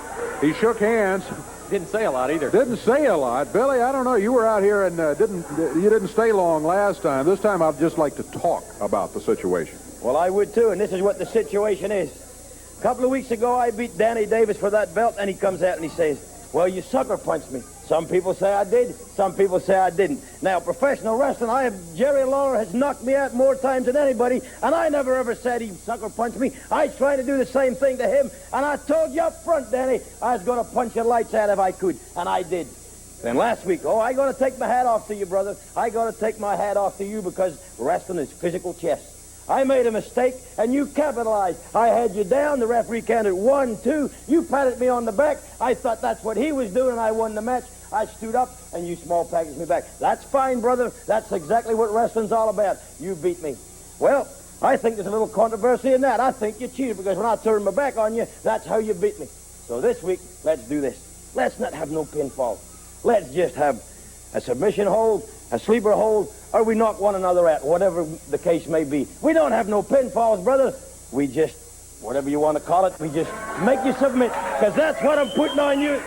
He shook hands. Didn't say a lot either. Didn't say a lot. Billy, I don't know. You were out here and you didn't stay long last time. This time I'd just like to talk about the situation. Well, I would too, and this is what the situation is. A couple of weeks ago, I beat Danny Davis for that belt, and he comes out and he says, well, you sucker punched me. Some people say I did, some people say I didn't. Now, professional wrestling, Jerry Lawler has knocked me out more times than anybody, and I never ever said he sucker punched me. I was trying to do the same thing to him, and I told you up front, Danny, I was going to punch your lights out if I could, and I did. Then last week, I got to take my hat off to you, brother. I got to take my hat off to you because wrestling is physical chess. I made a mistake, and you capitalized. I had you down. The referee counted 1, 2. You patted me on the back. I thought that's what he was doing, and I won the match. I stood up, and you small packaged me back. That's fine, brother. That's exactly what wrestling's all about. You beat me. Well, I think there's a little controversy in that. I think you cheated, because when I turned my back on you, that's how you beat me. So this week, let's do this. Let's not have no pinfall. Let's just have a submission hold, a sleeper hold, or we knock one another out, whatever the case may be. We don't have no pinfalls, brother. We just, whatever you want to call it, we just make you submit, because that's what I'm putting on you.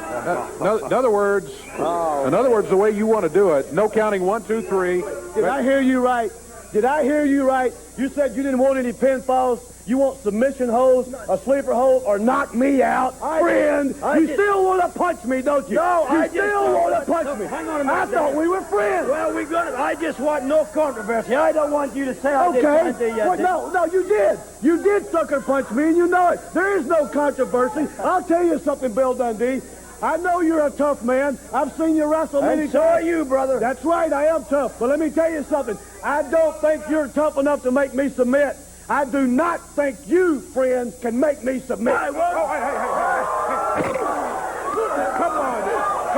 In other words, the way you want to do it, no counting 1, 2, 3. Did I hear you right? Did I hear you right? You said you didn't want any pinfalls. You want submission holds, a sleeper hold, or knock me out. Friend, you still want to punch me, don't you? No, I still want to punch me. Hang on a minute. I thought we were friends. Well, we got it. I just want no controversy. I don't want you to say I did. Okay. No, you did. You did sucker punch me, and you know it. There is no controversy. I'll tell you something, Bill Dundee. I know you're a tough man. I've seen you wrestle many times. So are you, brother. That's right, I am tough. But let me tell you something. I don't think you're tough enough to make me submit. I do not think you, friend, can make me submit. Hey. Come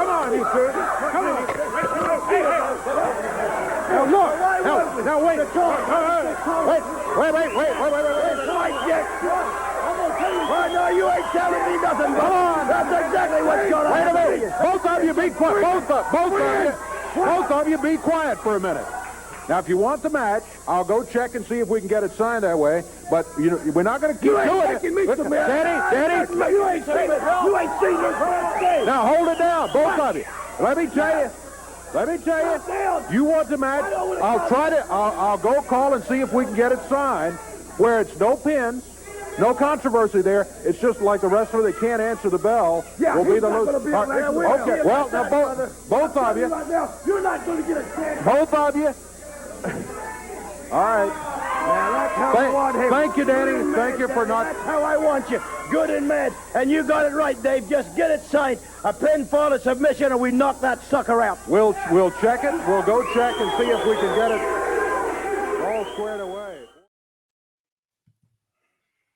on, you two. Come on. Now look. Now wait. Wait. Well, no, you ain't telling me nothing. Come on. That's exactly what's going on. Wait a minute. Both of you be quiet. Both of you be quiet for a minute. Now, if you want the match, I'll go check and see if we can get it signed that way. But we're not going to keep doing it. Danny. You ain't seen it. You ain't seen it. Now hold it down, both of you. Let me tell you. You want the match? I'll go call and see if we can get it signed, where it's no pins, no controversy there. It's just like the wrestler that can't answer the bell will be the loser. Okay. Well, now both of you. You're not going to get a chance. Both of you. All right. Thank you, Danny. Thank you for not. That's how I want you. Good and mad. And you got it right, Dave. Just get it signed. A pinfall, a submission, and we knock that sucker out. We'll check it. We'll go check and see if we can get it all squared away.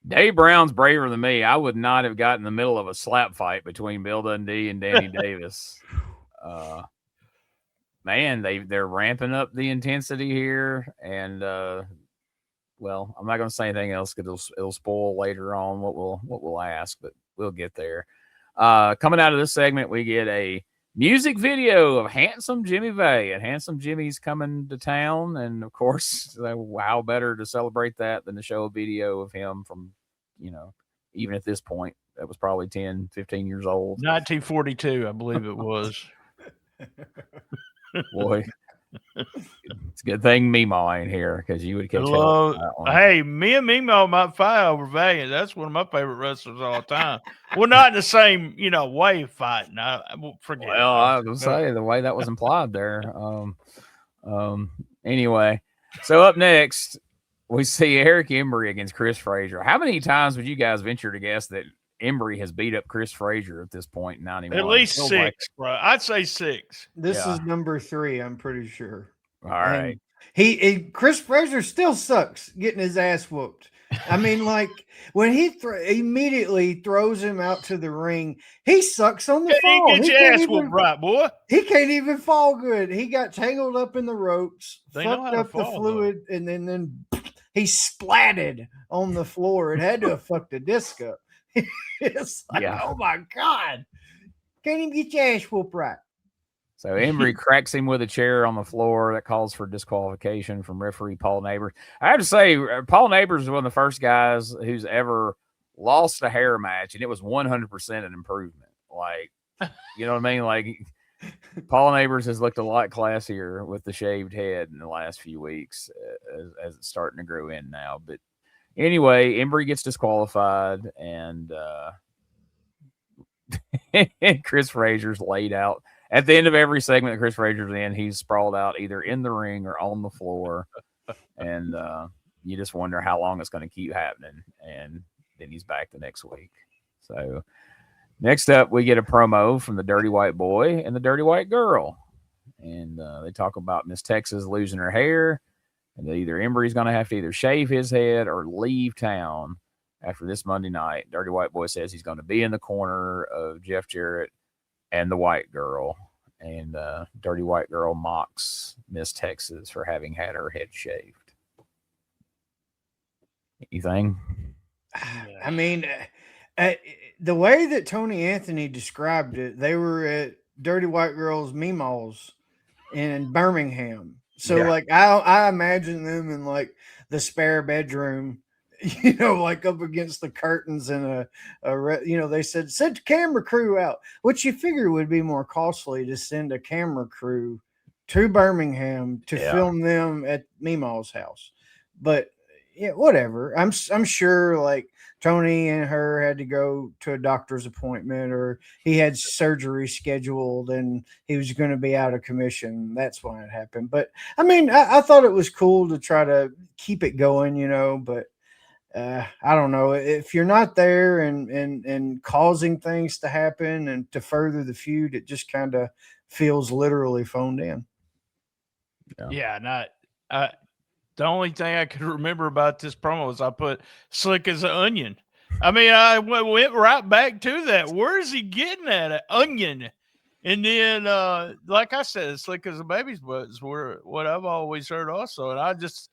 Dave Brown's braver than me. I would not have gotten in the middle of a slap fight between Bill Dundee and Danny Davis. Man, they're ramping up the intensity here, and well, I'm not going to say anything else because it'll spoil later on what we'll ask, but we'll get there. Coming out of this segment, we get a music video of Handsome Jimmy Vay, and Handsome Jimmy's coming to town, and of course, how better to celebrate that than to show a video of him from, even at this point, that was probably 10, 15 years old. 1942, I believe it was. Boy, it's a good thing Meemaw ain't here because you would catch hell. Hey, me and Meemaw might fight over Valiant. That's one of my favorite wrestlers all the time. Well, not in the same, way of fighting. I won't forget. Well, I was saying the way that was implied there. Anyway, so up next we see Eric Embry against Chris Frazier. How many times would you guys venture to guess that Embry has beat up Chris Frazier at this point in 91? At least 6, bro. I'd say 6. This is number 3, I'm pretty sure. All right. And Chris Frazier still sucks getting his ass whooped. I mean, like when he immediately throws him out to the ring, he sucks on the fall. Get your ass whooped right, boy. He can't even fall good. He got tangled up in the ropes, fucked up the fluid, and then he splatted on the floor. It had to have fucked the disc up. It's like, oh my God. Can't even get your ass whooped right. So Embry cracks him with a chair on the floor. That calls for disqualification from referee Paul Neighbors. I have to say, Paul Neighbors is one of the first guys who's ever lost a hair match, and it was 100% an improvement. Like, you know what I mean? Like, Paul Neighbors has looked a lot classier with the shaved head in the last few weeks as it's starting to grow in now. But anyway, Embry gets disqualified, and Chris Frazier's laid out. At the end of every segment that Chris Frazier's in, he's sprawled out either in the ring or on the floor. And you just wonder how long it's going to keep happening. And then he's back the next week. So next up, we get a promo from the Dirty White Boy and the Dirty White Girl. And they talk about Miss Texas losing her hair. And either Embry's going to have to either shave his head or leave town after this Monday night. Dirty White Boy says he's going to be in the corner of Jeff Jarrett and the White Girl. And Dirty White Girl mocks Miss Texas for having had her head shaved. Anything? I mean, the way that Tony Anthony described it, they were at Dirty White Girl's Meemaws in Birmingham. So, like, I imagine them in, like, the spare bedroom, you know, like up against the curtains and they said, send a camera crew out, which you figure would be more costly to send a camera crew to Birmingham to film them at Meemaw's house. But yeah, whatever. I'm sure like Tony and her had to go to a doctor's appointment, or he had surgery scheduled and he was going to be out of commission. That's why it happened. But I mean, I thought it was cool to try to keep it going, you know, but I don't know if you're not there and causing things to happen and to further the feud, it just kind of feels literally phoned in. The only thing I could remember about this promo is I put slick as an onion. I mean, I went right back to that. Where is he getting at? An onion. And then, like I said, slick as a baby's butt is what I've always heard also. And I just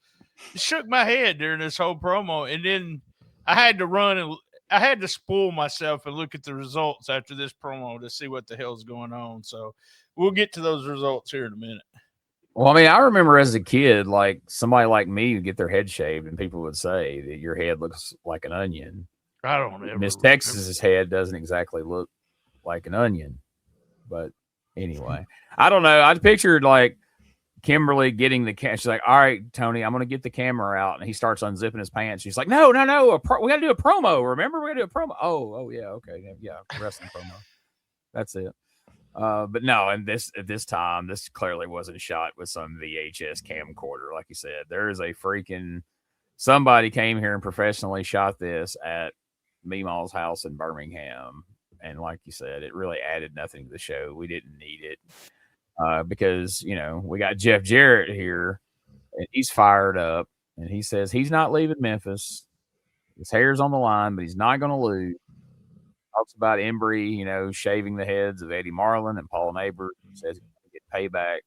shook my head during this whole promo. And then I had to run and I had to spoil myself and look at the results after this promo to see what the hell's going on. So we'll get to those results here in a minute. Well, I mean, I remember as a kid, like somebody like me would get their head shaved and people would say that your head looks like an onion. I don't know. Miss Texas's head doesn't exactly look like an onion. But anyway, I don't know. I pictured like Kimberly getting the camera. She's like, all right, Tony, I'm going to get the camera out. And he starts unzipping his pants. She's like, no. We got to do a promo. Remember? We got to do a promo. Oh, yeah. Okay. Yeah. Wrestling promo. That's it. But no, and at this time, this clearly wasn't shot with some VHS camcorder. Like you said, there is a freaking somebody came here and professionally shot this at Meemaw's house in Birmingham. And like you said, it really added nothing to the show. We didn't need it because, you know, we got Jeff Jarrett here and he's fired up and he says he's not leaving Memphis. His hair's on the line, but he's not going to lose. Talks about Embry, you know, shaving the heads of Eddie Marlin and Paul Neighbors. Says he's going to get payback.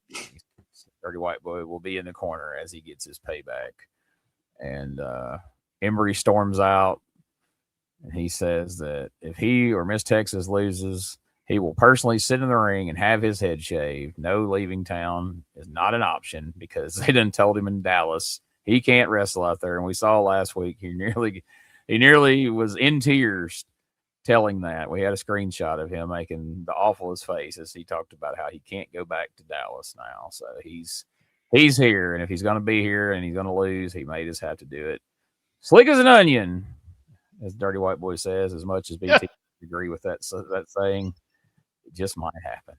Dirty White Boy will be in the corner as he gets his payback. And Embry storms out, and he says that if he or Miss Texas loses, he will personally sit in the ring and have his head shaved. No leaving town is not an option because they done told him in Dallas he can't wrestle out there. And we saw last week he nearly was in tears telling that. We had a screenshot of him making the awfulest face as he talked about how he can't go back to Dallas now. So he's here, and if he's going to be here and he's going to lose, he may just have to do it slick as an onion, as Dirty White Boy says. As much as BT agree with that saying, it just might happen.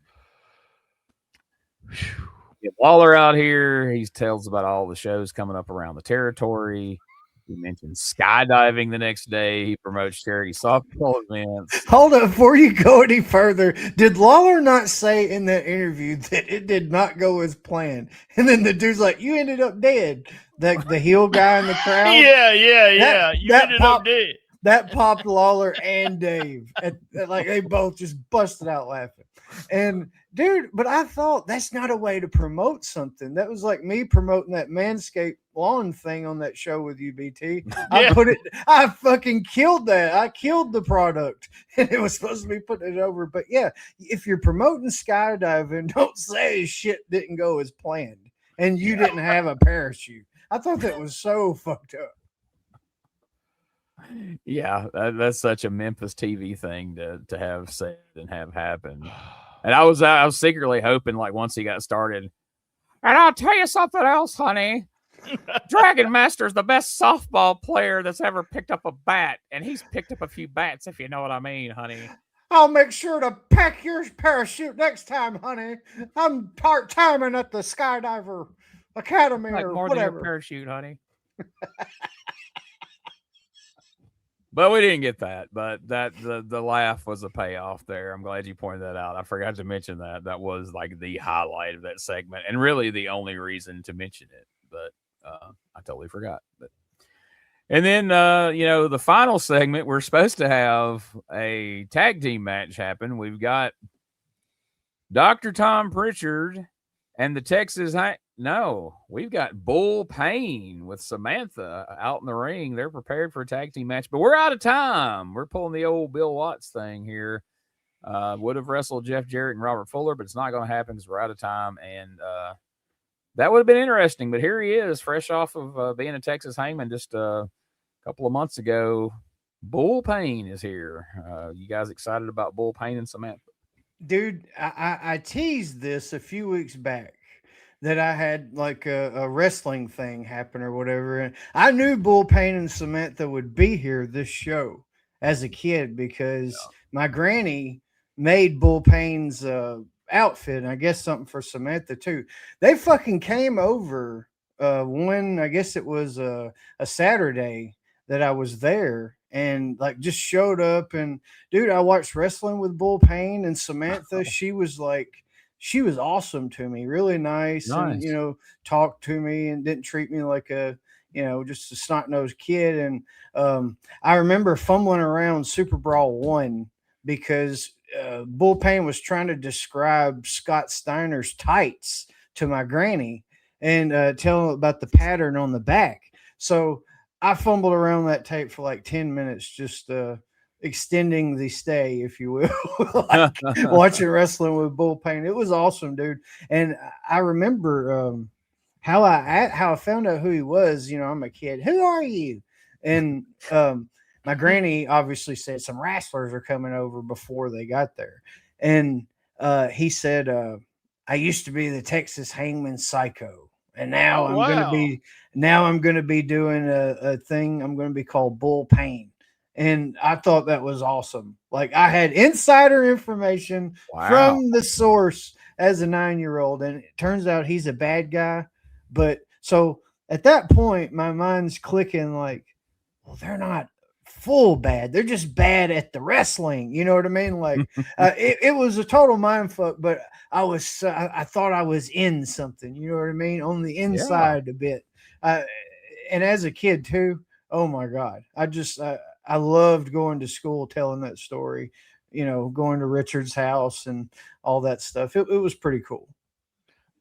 Get Lawler out here. He tells about all the shows coming up around the territory. He mentioned skydiving the next day. He promotes charity softball events. Hold up, before you go any further, did Lawler not say in that interview that it did not go as planned? And then the dude's like, you ended up dead. The heel guy in the crowd? Yeah. You ended up dead. That popped Lawler and Dave. Like they both just busted out laughing. And dude, but I thought that's not a way to promote something. That was like me promoting that Manscaped lawn thing on that show with you, BT. I fucking killed that. I killed the product. And it was supposed to be putting it over. But yeah, if you're promoting skydiving, don't say shit didn't go as planned and you didn't have a parachute. I thought that was so fucked up. Yeah, that's such a Memphis TV thing to have said and have happen. And I was secretly hoping, like, once he got started, and I'll tell you something else, honey. Dragon Master's the best softball player that's ever picked up a bat, and he's picked up a few bats, if you know what I mean, honey. I'll make sure to pack your parachute next time, honey. I'm part-timing at the Skydiver Academy Like or more than your whatever. parachute, honey. But we didn't get that. But the laugh was a payoff there. I'm glad you pointed that out. I forgot to mention that. That was like the highlight of that segment, and really the only reason to mention it. But I totally forgot. And then the final segment, we're supposed to have a tag team match happen. We've got Dr. Tom Pritchard and the Texas we've got Bull Payne with Samantha out in the ring. They're prepared for a tag team match, but we're out of time. We're pulling the old Bill Watts thing here. Would have wrestled Jeff Jarrett and Robert Fuller, but it's not going to happen because we're out of time. And that would have been interesting, but here he is, fresh off of being a Texas Hangman just a couple of months ago. Bull Payne is here. You guys excited about Bull Payne and Samantha? Dude, I teased this a few weeks back that I had like a wrestling thing happen or whatever. And I knew Bull Payne and Samantha would be here this show as a kid because my granny made Bull Payne's outfit, and I guess something for Samantha too. They fucking came over when I guess it was a Saturday that I was there, and like just showed up. And dude, I watched wrestling with Bull Payne and Samantha. She was awesome to me, really nice. And talked to me and didn't treat me like a just a snot-nosed kid. And I remember fumbling around Super Brawl 1 because Bull Payne was trying to describe Scott Steiner's tights to my granny and tell him about the pattern on the back. So I fumbled around that tape for like 10 minutes, just extending the stay, if you will, like watching wrestling with Bull Payne. It was awesome, dude. And I remember how I found out who he was. I'm a kid. Who are you? And my granny obviously said some wrestlers are coming over before they got there. And he said, I used to be the Texas Hangman Psycho. And now I'm going to be doing a thing. I'm going to be called Bull Payne. And I thought that was awesome. Like I had insider information from the source as a 9-year-old. And it turns out he's a bad guy. But so at that point, my mind's clicking like, well, they're not full bad. They're just bad at the wrestling. You know what I mean? Like it was a total mind fuck, but I thought I was in something, you know what I mean? On the inside a bit. And as a kid too, oh my God, I loved going to school, telling that story, going to Richard's house and all that stuff. It was pretty cool.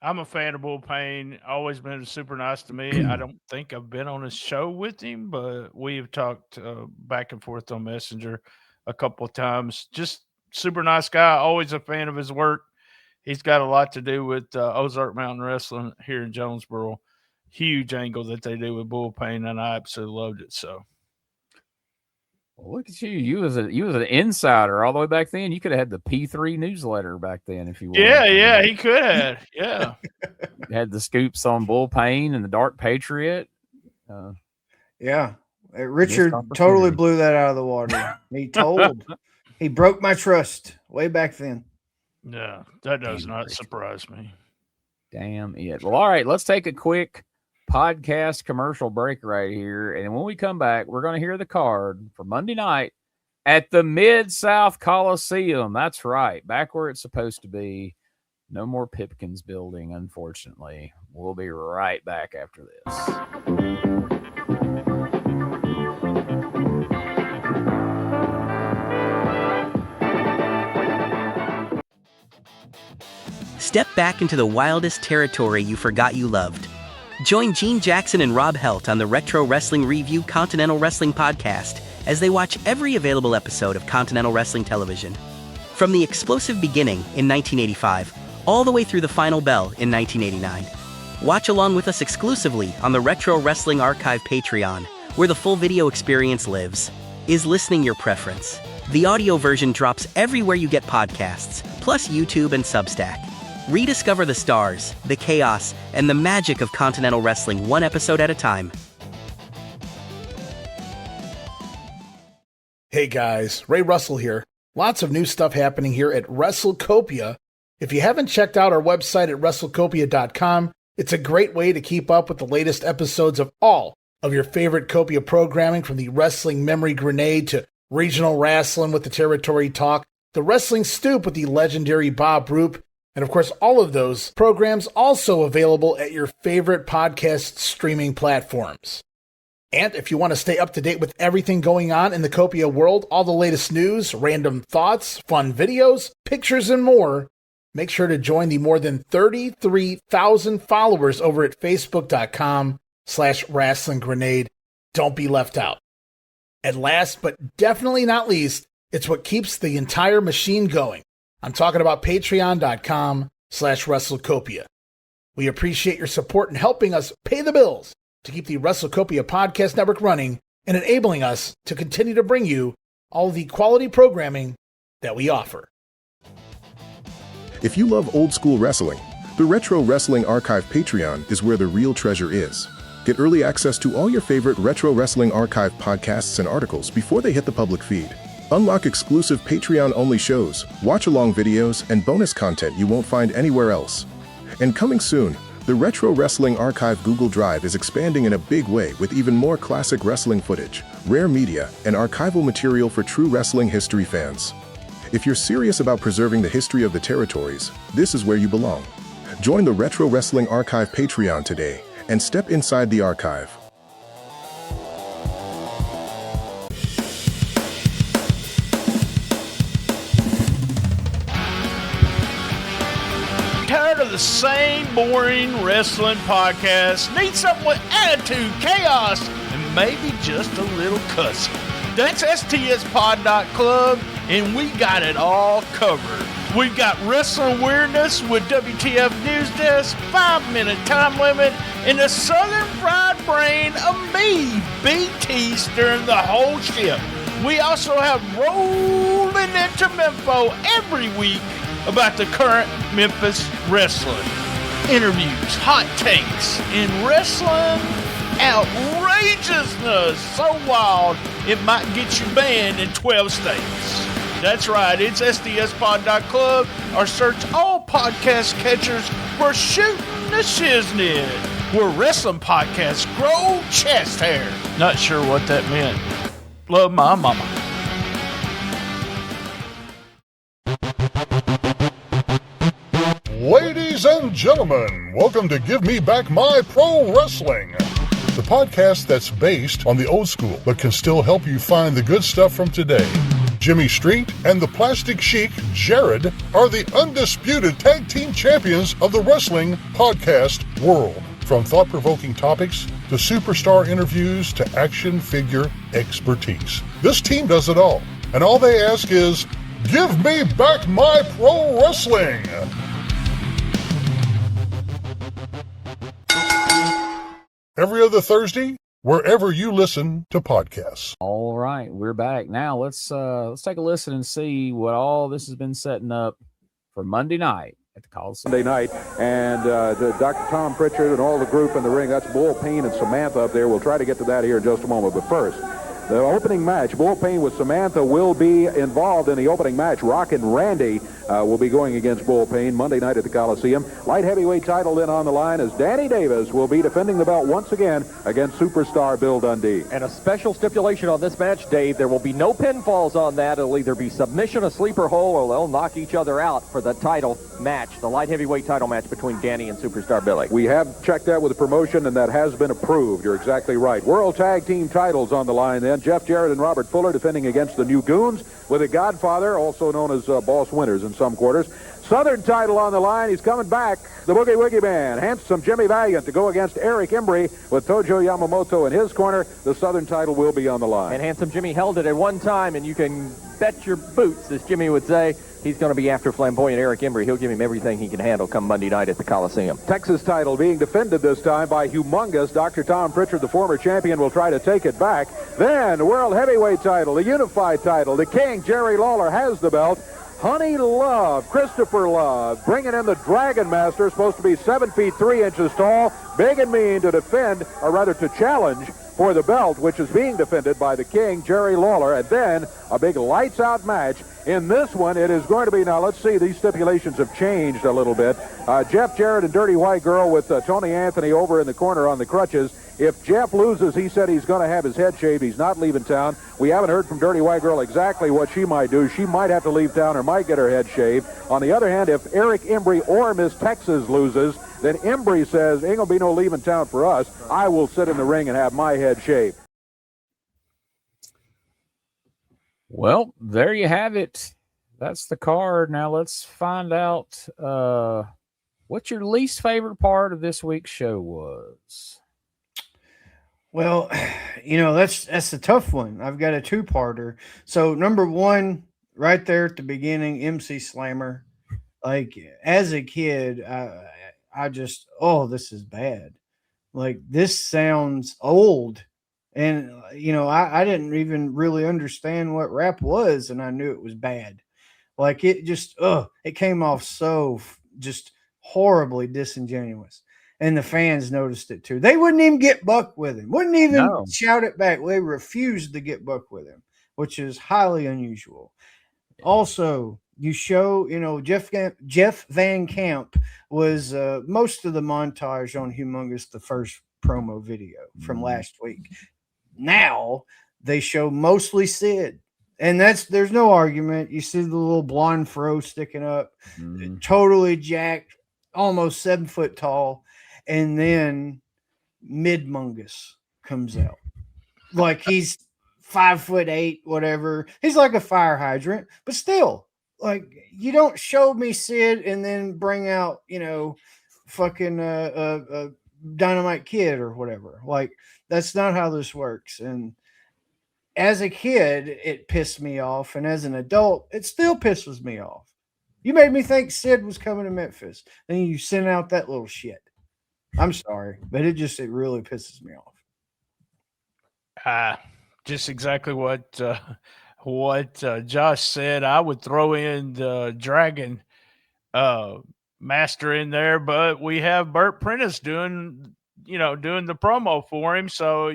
I'm a fan of Bull Payne. Always been super nice to me. I don't think I've been on a show with him, but we have talked back and forth on Messenger a couple of times. Just super nice guy. Always a fan of his work. He's got a lot to do with Ozark Mountain Wrestling here in Jonesboro. Huge angle that they do with Bull Payne, and I absolutely loved it. So, well, look at you. You was an insider all the way back then. You could have had the P3 newsletter back then if you wanted. Yeah, he could have. Yeah. Had the scoops on Bull Payne and the Dark Patriot. Richard totally blew that out of the water. He broke my trust way back then. Yeah, that does not surprise me. Damn it. Well, all right, let's take a quick podcast commercial break right here. And when we come back, we're going to hear the card for Monday night at the Mid-South Coliseum. That's right, back where it's supposed to be. No more Pipkins building, unfortunately. We'll be right back after this. Step back into the wildest territory you forgot you loved. Join Gene Jackson and Rob Helt on the Retro Wrestling Review Continental Wrestling Podcast as they watch every available episode of Continental Wrestling Television. From the explosive beginning in 1985, all the way through the final bell in 1989. Watch along with us exclusively on the Retro Wrestling Archive Patreon, where the full video experience lives. Is listening your preference? The audio version drops everywhere you get podcasts, plus YouTube and Substack. Rediscover the stars, the chaos, and the magic of Continental Wrestling one episode at a time. Hey guys, Ray Russell here. Lots of new stuff happening here at WrestleCopia. If you haven't checked out our website at WrestleCopia.com, it's a great way to keep up with the latest episodes of all of your favorite Copia programming, from the Wrestling Memory Grenade to Regional Wrestling with the Territory Talk, the Wrestling Stoop with the legendary Bob Roop, and of course all of those programs also available at your favorite podcast streaming platforms. And if you want to stay up to date with everything going on in the Copia world, all the latest news, random thoughts, fun videos, pictures, and more, make sure to join the more than 33,000 followers over at Facebook.com/Wrestling Grenade. Don't be left out. And last but definitely not least, it's what keeps the entire machine going. I'm talking about Patreon.com/WrestleCopia. We appreciate your support in helping us pay the bills to keep the WrestleCopia Podcast Network running and enabling us to continue to bring you all the quality programming that we offer. If you love old school wrestling, the Retro Wrestling Archive Patreon is where the real treasure is. Get early access to all your favorite Retro Wrestling Archive podcasts and articles before they hit the public feed. Unlock exclusive Patreon-only shows, watch-along videos, and bonus content you won't find anywhere else. And coming soon, the Retro Wrestling Archive Google Drive is expanding in a big way with even more classic wrestling footage, rare media, and archival material for true wrestling history fans. If you're serious about preserving the history of the territories, this is where you belong. Join the Retro Wrestling Archive Patreon today and step inside the archive. Tired of the same boring wrestling podcast? Need something with attitude, chaos, and maybe just a little cussing? That's stspod.club, and we got it all covered. We've got wrestling weirdness with WTF News Desk, 5-minute time limit, and the Southern fried brain of me, BT, steering the whole ship. We also have rolling into Memphis every week about the current Memphis wrestling. Interviews, hot takes, and wrestling outrageousness so wild it might get you banned in 12 states. That's right, it's sdspod.club, or search all podcast catchers for Shooting the Shiznit, where wrestling podcasts grow chest hair. Not sure what that meant. Love my mama. Ladies and gentlemen, welcome to Give Me Back My Pro Wrestling, the podcast that's based on the old school but can still help you find the good stuff from today. Jimmy Street and the Plastic Sheik, Jared, are the undisputed tag team champions of the wrestling podcast world. From thought-provoking topics to superstar interviews to action figure expertise. This team does it all, and all they ask is, give me back my pro wrestling! Every other Thursday, wherever you listen to podcasts. All right, we're back. Now let's take a listen and see what all this has been setting up for Monday night at the Coliseum. Monday night, and Dr. Tom Pritchard and all the group in the ring, that's Bull Payne and Samantha up there. We'll try to get to that here in just a moment. But first, the opening match, Bull Payne with Samantha will be involved in the opening match. Rockin' Randy will be going against Bull Payne Monday night at the Coliseum. Light heavyweight title then on the line as Danny Davis will be defending the belt once again against superstar Bill Dundee. And a special stipulation on this match, Dave. There will be no pinfalls on that. It'll either be submission, a sleeper hold, or they'll knock each other out for the title match, the light heavyweight title match between Danny and superstar Billy. We have checked that with the promotion, and that has been approved. You're exactly right. World Tag Team titles on the line then. Jeff Jarrett and Robert Fuller defending against the New Goons with a Godfather, also known as Boss Winters in some quarters. Southern title on the line. He's coming back. The Boogie Woogie Man. Handsome Jimmy Valiant to go against Eric Embry with Tojo Yamamoto in his corner. The Southern title will be on the line. And Handsome Jimmy held it at one time, and you can bet your boots, as Jimmy would say, he's going to be after flamboyant Eric Embry. He'll give him everything he can handle come Monday night at the Coliseum. Texas title being defended this time by Humongous. Dr. Tom Pritchard, the former champion, will try to take it back. Then world heavyweight title, the unified title. The King, Jerry Lawler, has the belt. Honey Love, Christopher Love, bringing in the Dragon Master, supposed to be 7 feet 3 inches tall, big and mean, to defend, or rather to challenge for the belt, which is being defended by the King, Jerry Lawler. And then a big lights-out match. In this one, it is going to be, now let's see, these stipulations have changed a little bit. Jeff Jarrett and Dirty White Girl with Tony Anthony over in the corner on the crutches. If Jeff loses, he said he's going to have his head shaved. He's not leaving town. We haven't heard from Dirty White Girl exactly what she might do. She might have to leave town or might get her head shaved. On the other hand, if Eric Embry or Miss Texas loses, then Embry says, ain't going to be no leaving town for us. I will sit in the ring and have my head shaved. Well, there you have it. That's the card. Now let's find out what your least favorite part of this week's show was. Well, that's a tough one. I've got a two-parter. So number one, right there at the beginning, MC Slammer. Like, as a kid, I just, this is bad. Like, this sounds old. And, I didn't even really understand what rap was, and I knew it was bad. Like, it just, it came off so just horribly disingenuous. And the fans noticed it too. They wouldn't even get buck with him. Wouldn't even shout it back. They refused to get buck with him, which is highly unusual. Also, you show, Jeff Van Camp was most of the montage on Humongous, the first promo video from last week. Now they show mostly Sid. And there's no argument. You see the little blonde fro sticking up, totally jacked, almost 7 foot tall. And then Humongous comes out. Like, he's 5'8", whatever. He's like a fire hydrant, but still, like, you don't show me Sid and then bring out, fucking Dynamite Kid or whatever. Like, that's not how this works. And as a kid, it pissed me off. And as an adult, it still pisses me off. You made me think Sid was coming to Memphis. Then you sent out that little shit. I'm sorry, but it really pisses me off. Just exactly what Josh said. I would throw in the Dragon Master in there, but we have Burt Prentice doing the promo for him. So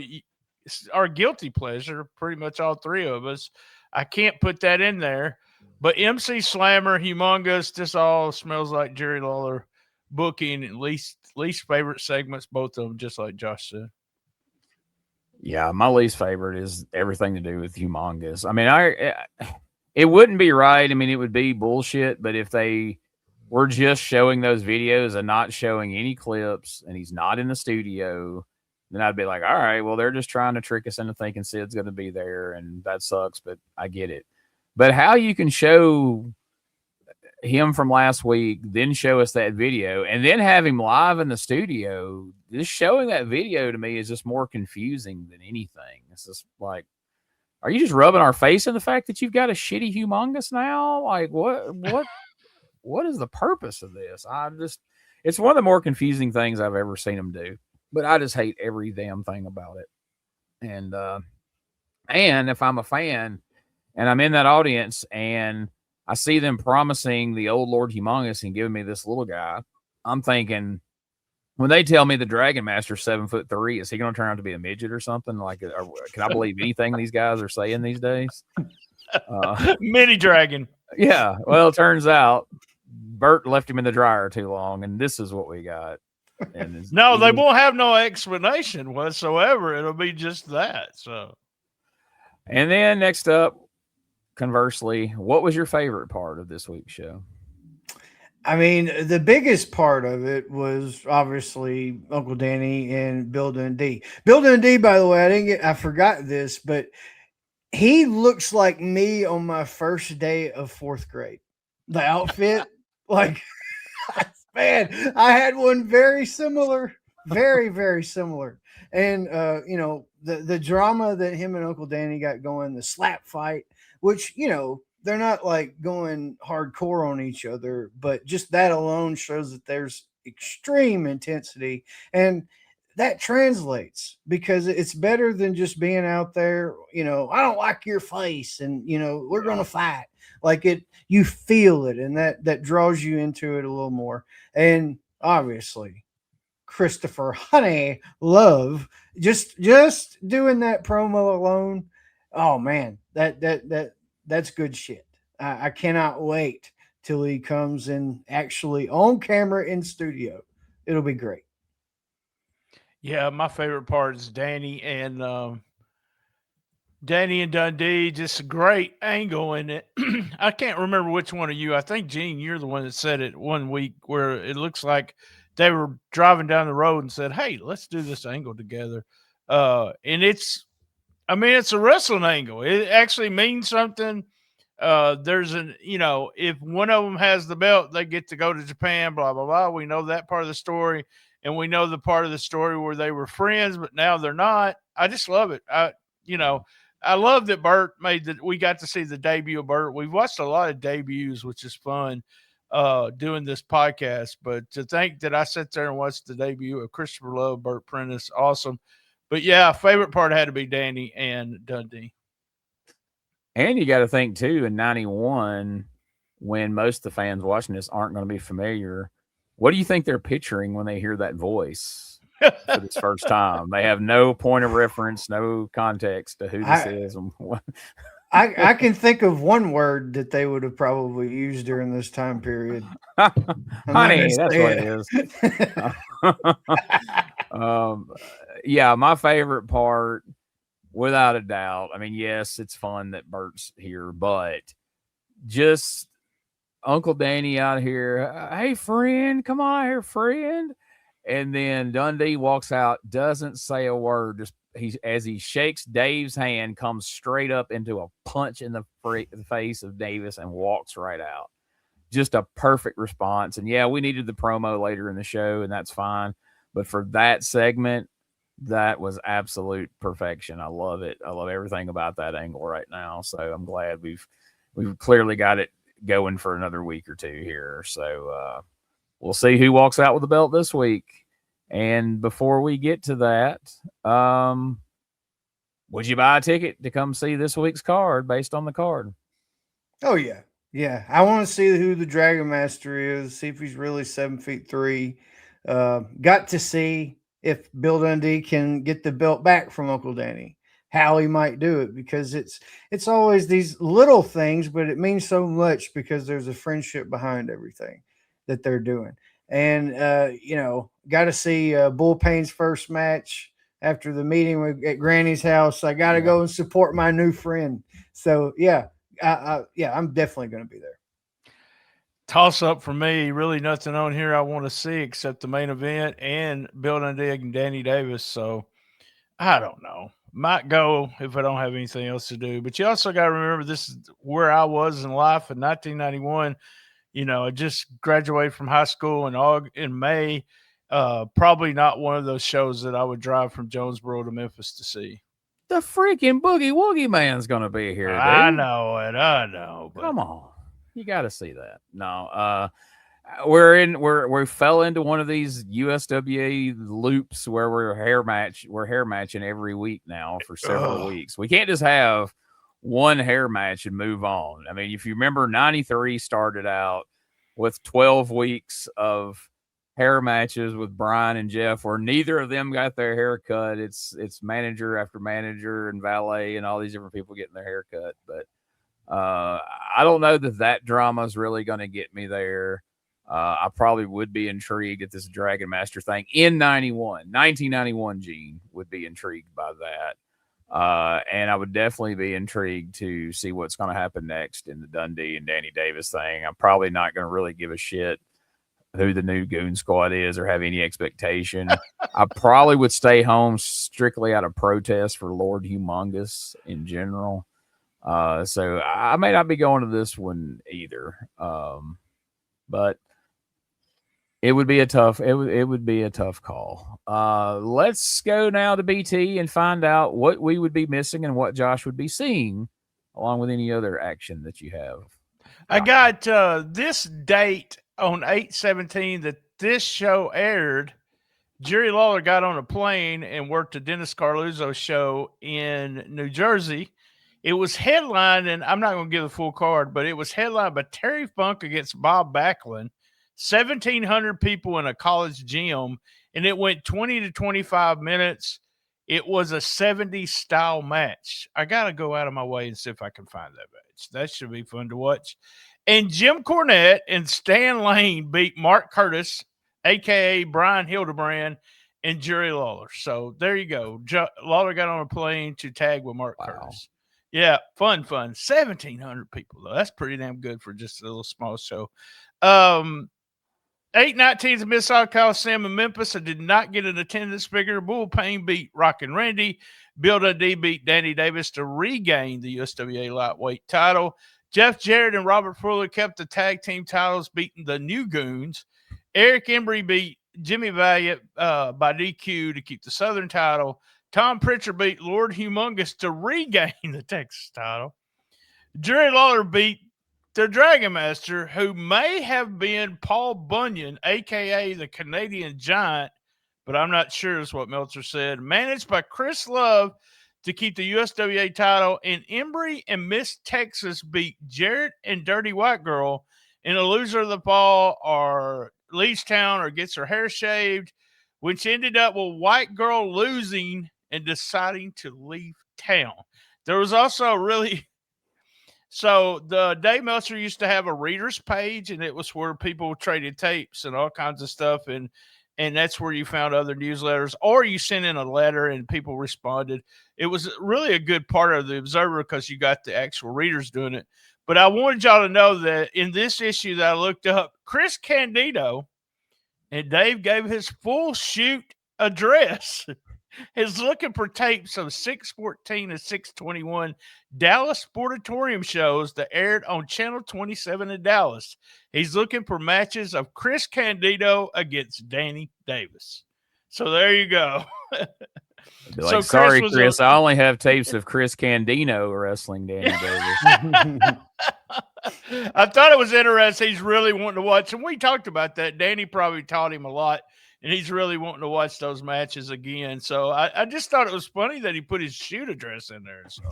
it's our guilty pleasure, pretty much all three of us. I can't put that in there. But MC Slammer, Humongous, this all smells like Jerry Lawler booking. At least favorite segments, both of them, just like Josh said. Yeah, my least favorite is everything to do with Humongous. I mean, it wouldn't be right. I mean, it would be bullshit. But if they were just showing those videos and not showing any clips, and he's not in the studio, then I'd be like, all right, well, they're just trying to trick us into thinking Sid's going to be there, and that sucks. But I get it. But how you can show him from last week, then show us that video, and then have him live in the studio, just showing that video to me is just more confusing than anything. It's just like, are you just rubbing our face in the fact that you've got a shitty Humongous now? Like, what is the purpose of this? It's one of the more confusing things I've ever seen him do, but I just hate every damn thing about it. And if I'm a fan and I'm in that audience and I see them promising the old Lord Humongous and giving me this little guy, I'm thinking, when they tell me the Dragon Master's 7'3", is he going to turn out to be a midget or something? Like, can I believe anything these guys are saying these days? Mini Dragon. Yeah. Well, it turns out Bert left him in the dryer too long, and this is what we got. And no, they won't have no explanation whatsoever. It'll be just that. So, and then next up, conversely, what was your favorite part of this week's show? I mean, the biggest part of it was obviously Uncle Danny and Bill Dundee. Bill Dundee, by the way, I forgot this, but he looks like me on my first day of 4th grade. The outfit, like, man, I had one very similar, very, very similar. And, the drama that him and Uncle Danny got going, the slap fight, which, they're not like going hardcore on each other, but just that alone shows that there's extreme intensity, and that translates because it's better than just being out there, I don't like your face and we're going to fight. Like you feel it, and that draws you into it a little more. And obviously Christopher Honey Love, just doing that promo alone, oh man, that's good shit. I cannot wait till he comes in actually on camera in studio. It'll be great. Yeah, my favorite part is Danny and Dundee. Just a great angle in it. I can't remember which one of you. I think Gene, you're the one that said it one week where it looks like they were driving down the road and said, "Hey, let's do this angle together." And it's a wrestling angle. It actually means something. There's if one of them has the belt, they get to go to Japan, blah, blah, blah. We know that part of the story. And we know the part of the story where they were friends, but now they're not. I just love it. I love that Bert we got to see the debut of Bert. We've watched a lot of debuts, which is fun, doing this podcast. But to think that I sat there and watched the debut of Christopher Love, Bert Prentice, awesome. But yeah, favorite part had to be Danny and Dundee. And you got to think too, in '91, when most of the fans watching this aren't going to be familiar, what do you think they're picturing when they hear that voice for this first time? They have no point of reference, no context to who this is. I can think of one word that they would have probably used during this time period. Honey, that's what it is. Yeah, my favorite part, without a doubt. I mean, yes, it's fun that Bert's here, but just Uncle Danny out here. Hey, friend, come on here, friend. And then Dundee walks out, doesn't say a word. Just as he shakes Dave's hand, comes straight up into a punch in the face of Davis and walks right out. Just a perfect response. And yeah, we needed the promo later in the show, and that's fine. But for that segment, that was absolute perfection. I love it. I love everything about that angle right now. So I'm glad we've clearly got it going for another week or two here. So we'll see who walks out with the belt this week. And before we get to that, would you buy a ticket to come see this week's card based on the card? Oh yeah. Yeah. I want to see who the Dragon Master is, see if he's really 7'3". Got to see if Bill Dundee can get the belt back from Uncle Danny, how he might do it, because it's always these little things, but it means so much because there's a friendship behind everything that they're doing. And, got to see Bull Payne's first match after the meeting at Granny's house. I got to go and support my new friend. So, yeah, I'm definitely going to be there. Toss up for me. Really nothing on here I want to see except the main event and Bill Dundee and Danny Davis. So I don't know. Might go if I don't have anything else to do. But you also got to remember this is where I was in life in 1991. I just graduated from high school in May. Probably not one of those shows that I would drive from Jonesboro to Memphis to see. The freaking Boogie Woogie Man's going to be here, dude. I know. But come on. You got to see that. No, we fell into one of these USWA loops where we're hair matching every week now for several weeks. We can't just have one hair match and move on. I mean, if you remember, 93 started out with 12 weeks of hair matches with Brian and Jeff, where neither of them got their hair cut. It's manager after manager and valet and all these different people getting their hair cut, but I don't know that drama is really going to get me there. I probably would be intrigued at this Dragon Master thing in 1991, Gene would be intrigued by that. And I would definitely be intrigued to see what's going to happen next in the Dundee and Danny Davis thing. I'm probably not going to really give a shit who the new Goon Squad is or have any expectation. I probably would stay home strictly out of protest for Lord Humongous in general. So I may not be going to this one either. But it would be a tough call. Let's go now to BT and find out what we would be missing and what Josh would be seeing along with any other action that you have. I got this date on 8/17 that this show aired. Jerry Lawler got on a plane and worked a Dennis Carluzzo show in New Jersey. It was headlined, and I'm not going to give the full card, but it was headlined by Terry Funk against Bob Backlund, 1,700 people in a college gym, and it went 20 to 25 minutes. It was a 70s style match. I got to go out of my way and see if I can find that match. That should be fun to watch. And Jim Cornette and Stan Lane beat Mark Curtis, a.k.a. Brian Hildebrand, and Jerry Lawler. So there you go. Lawler got on a plane to tag with Mark Curtis. Yeah, fun. 1,700 people, though. That's pretty damn good for just a little small show. 8/19 is Mid-South Coliseum in Memphis. I did not get an attendance figure. Bull Payne beat Rockin' Randy. Bill Dundee beat Danny Davis to regain the USWA lightweight title. Jeff Jarrett and Robert Fuller kept the tag team titles, beating the New Goons. Eric Embry beat Jimmy Valiant by DQ to keep the Southern title. Tom Pritchard beat Lord Humongous to regain the Texas title. Jerry Lawler beat the Dragon Master, who may have been Paul Bunyan, a.k.a. the Canadian Giant, but I'm not sure is what Meltzer said. Managed by Chris Love to keep the USWA title. And Embry and Miss Texas beat Jarrett and Dirty White Girl. And the loser of the fall leaves town or gets her hair shaved, which ended up with White Girl losing and deciding to leave town. There was also so the Dave Meltzer used to have a readers page, and it was where people traded tapes and all kinds of stuff. And that's where you found other newsletters, or you sent in a letter and people responded. It was really a good part of the Observer because you got the actual readers doing it. But I wanted y'all to know that in this issue that I looked up, Chris Candido, and Dave gave his full shoot address, is looking for tapes of 614 and 621 Dallas Sportatorium shows that aired on Channel 27 in Dallas. He's looking for matches of Chris Candido against Danny Davis. So there you go. Be like, sorry, Chris, I only have tapes of Chris Candido wrestling Danny Davis. I thought it was interesting. He's really wanting to watch, and we talked about that. Danny probably taught him a lot, and he's really wanting to watch those matches again. So I just thought it was funny that he put his shoot address in there. So I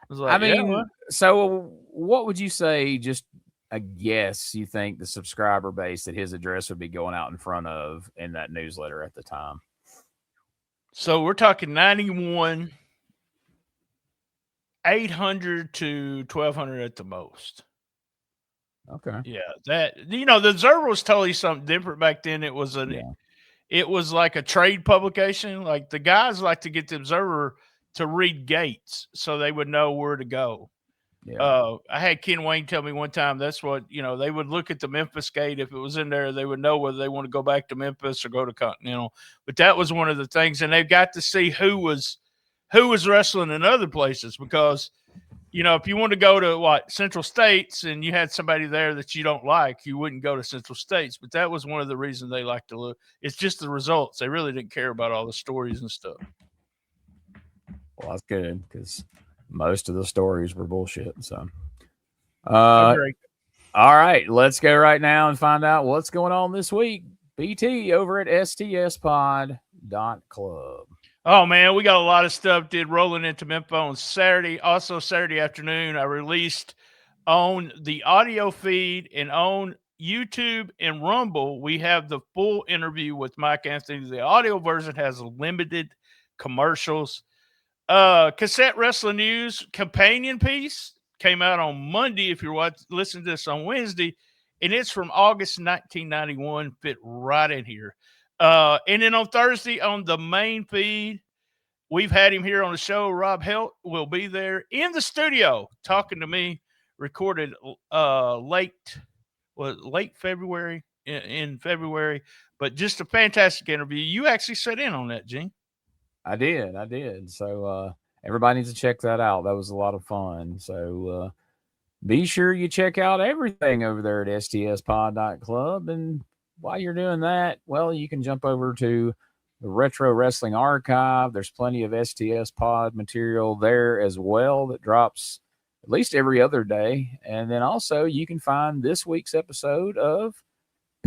was like, so what would you say, just a guess, you think the subscriber base that his address would be going out in front of in that newsletter at the time? So we're talking 91, 800 to 1,200 at the most. Okay. Yeah, that, the Observer was totally something different back then. It was it was like a trade publication. Like the guys like to get the Observer to read gates so they would know where to go. Yeah. I had Ken Wayne tell me one time that's what, they would look at the Memphis gate. If it was in there, they would know whether they want to go back to Memphis or go to Continental. But that was one of the things. And they've got to see who was wrestling in other places because, if you want to go to Central States and you had somebody there that you don't like, you wouldn't go to Central States. But that was one of the reasons they like to look. It's just the results. They really didn't care about all the stories and stuff. Well, that's good because most of the stories were bullshit. So, all right, let's go right now and find out what's going on this week. BT over at stspod.club. Oh, man, we got a lot of stuff rolling into Memphis on Saturday. Also, Saturday afternoon, I released on the audio feed and on YouTube and Rumble, we have the full interview with Mike Anthony. The audio version has limited commercials. Cassette Wrestling News companion piece came out on Monday. If you're listening to this on Wednesday, and it's from August 1991, fit right in here. And then on Thursday on the main feed, we've had him here on the show. Rob Helt will be there in the studio talking to me. Recorded late February in February, but just a fantastic interview. You actually sat in on that, Gene. I did. So everybody needs to check that out. That was a lot of fun. So be sure you check out everything over there at stspod.club. And while you're doing that, well, you can jump over to the Retro Wrestling Archive. There's plenty of STS pod material there as well that drops at least every other day. And then also you can find this week's episode of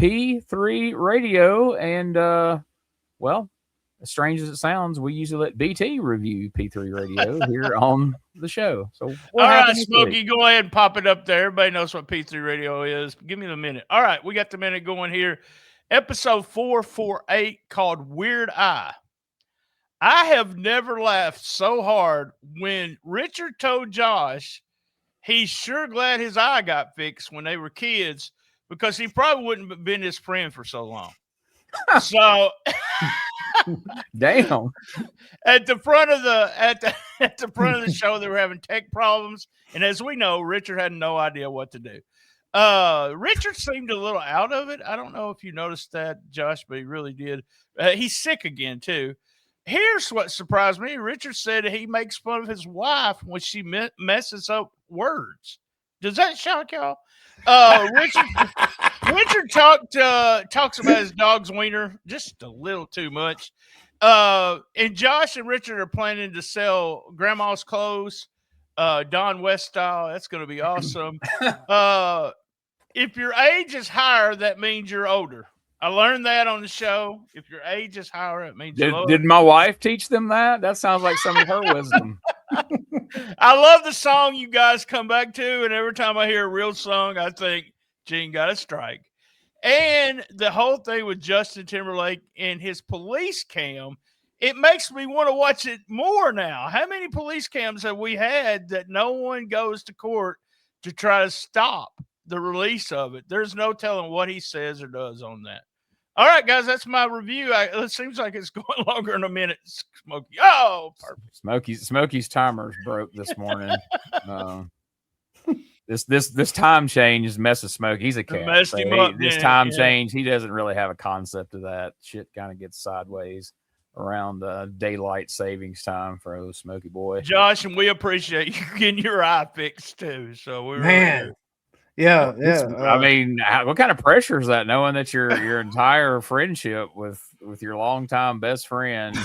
P3 Radio. And, well, as strange as it sounds, we usually let BT review P3 Radio here on the show. So, all right, Smokey, go ahead and pop it up there. Everybody knows what P3 Radio is. Give me the minute. All right, we got the minute going here. Episode 448 called Weird Eye. I have never laughed so hard when Richard told Josh he's sure glad his eye got fixed when they were kids because he probably wouldn't have been his friend for so long. So, damn. At the front of the show, they were having tech problems, and as we know, Richard had no idea what to do. Richard seemed a little out of it. I don't know if you noticed that, Josh, but he really did. He's sick again too. Here's what surprised me. Richard said he makes fun of his wife when she messes up words. Does that shock y'all? Richard talks about his dog's wiener just a little too much. And Josh and Richard are planning to sell grandma's clothes, Don West style. That's going to be awesome. If your age is higher, that means you're older. I learned that on the show. If your age is higher, it means you're older. Did my wife teach them that? That sounds like some of her wisdom. I love the song you guys come back to, and every time I hear a real song, I think Gene got a strike. And the whole thing with Justin Timberlake and his police cam, it makes me want to watch it more now. How many police cams have we had that no one goes to court to try to stop the release of it? There's no telling what he says or does on that. All right, guys, that's my review. It seems like it's going longer than a minute. Smokey. Oh, perfect. Smokey's timer's broke this morning. This time change messes Smokey. He's a cat. Messed him up, this time change, he doesn't really have a concept of that. Shit kind of gets sideways around daylight savings time for old Smokey boy. Josh, and we appreciate you getting your eye fixed too. So we're man. Yeah. I mean, what kind of pressure is that, knowing that your entire friendship with your longtime best friend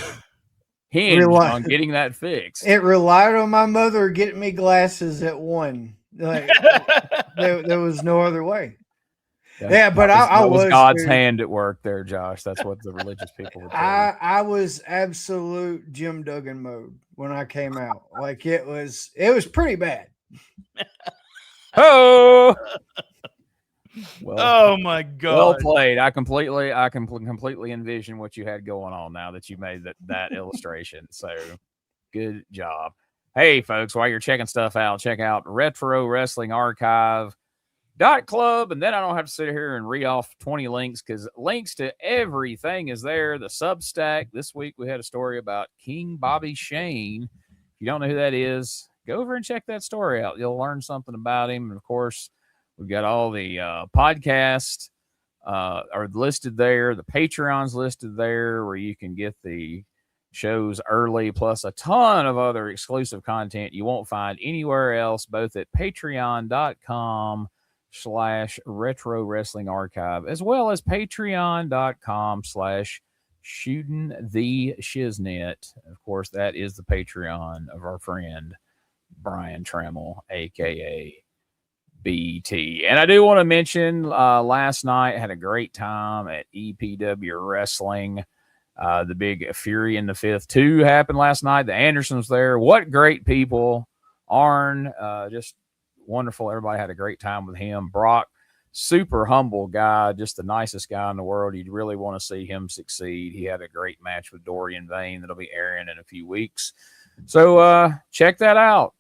hinged on getting that fixed? It relied on my mother getting me glasses at 1. Like there was no other way. Yeah, but I was God's hand at work there, Josh. That's what the religious people would tell you. I was absolute Jim Duggan mode when I came out. Like it was pretty bad. Oh, well, oh my God! Well played. I can completely envision what you had going on now that you made that illustration. So good job. Hey, folks, while you're checking stuff out, check out Retro Wrestling Archive .club, and then I don't have to sit here and read off 20 links because links to everything is there. The Substack. This week we had a story about King Bobby Shane. If you don't know who that is, go over and check that story out. You'll learn something about him. And of course, we've got all the podcasts are listed there. The Patreon's listed there where you can get the shows early, plus a ton of other exclusive content you won't find anywhere else, both at patreon.com/retro wrestling archive, as well as patreon.com/shooting the shiznit. Of course, that is the Patreon of our friend Brian Trammell, aka BT. And I do want to mention last night I had a great time at EPW Wrestling. The big Fury in the Fifth 2 happened last night. The Andersons there. What great people. Arn, just wonderful. Everybody had a great time with him. Brock, super humble guy, just the nicest guy in the world. You'd really want to see him succeed. He had a great match with Dorian Vane that'll be airing in a few weeks. So check that out.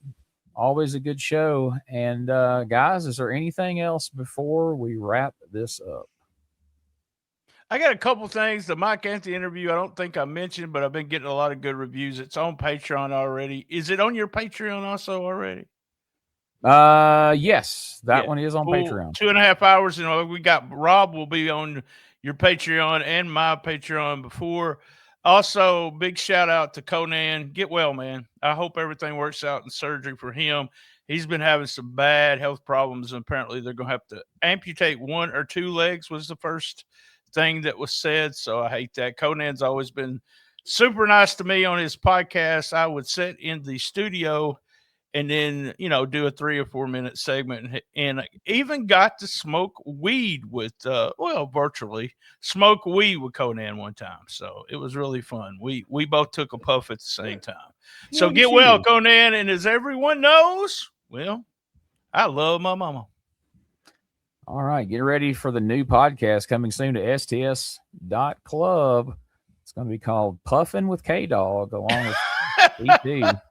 Always a good show. And guys, is there anything else before we wrap this up? I got a couple things. The Mike Anthony interview, I don't think I mentioned, but I've been getting a lot of good reviews. It's on Patreon already. Is it on your Patreon also already? Yes, that one is on Patreon. 2.5 hours. You know, we got Rob will be on your Patreon and my Patreon before. Also, big shout out to Conan. Get well, man. I hope everything works out in surgery for him. He's been having some bad health problems, and apparently they're going to have to amputate 1 or 2 legs was the first thing that was said. So I hate that. Conan's always been super nice to me on his podcast. I would sit in the studio and then, do a 3 or 4 minute segment, and even got to smoke weed with, virtually smoke weed with Conan one time. So it was really fun. We both took a puff at the same time. So get well, Conan. And as everyone knows, well, I love my mama. All right. Get ready for the new podcast coming soon to sts.club. It's going to be called Puffin' with K-Dog along with EP.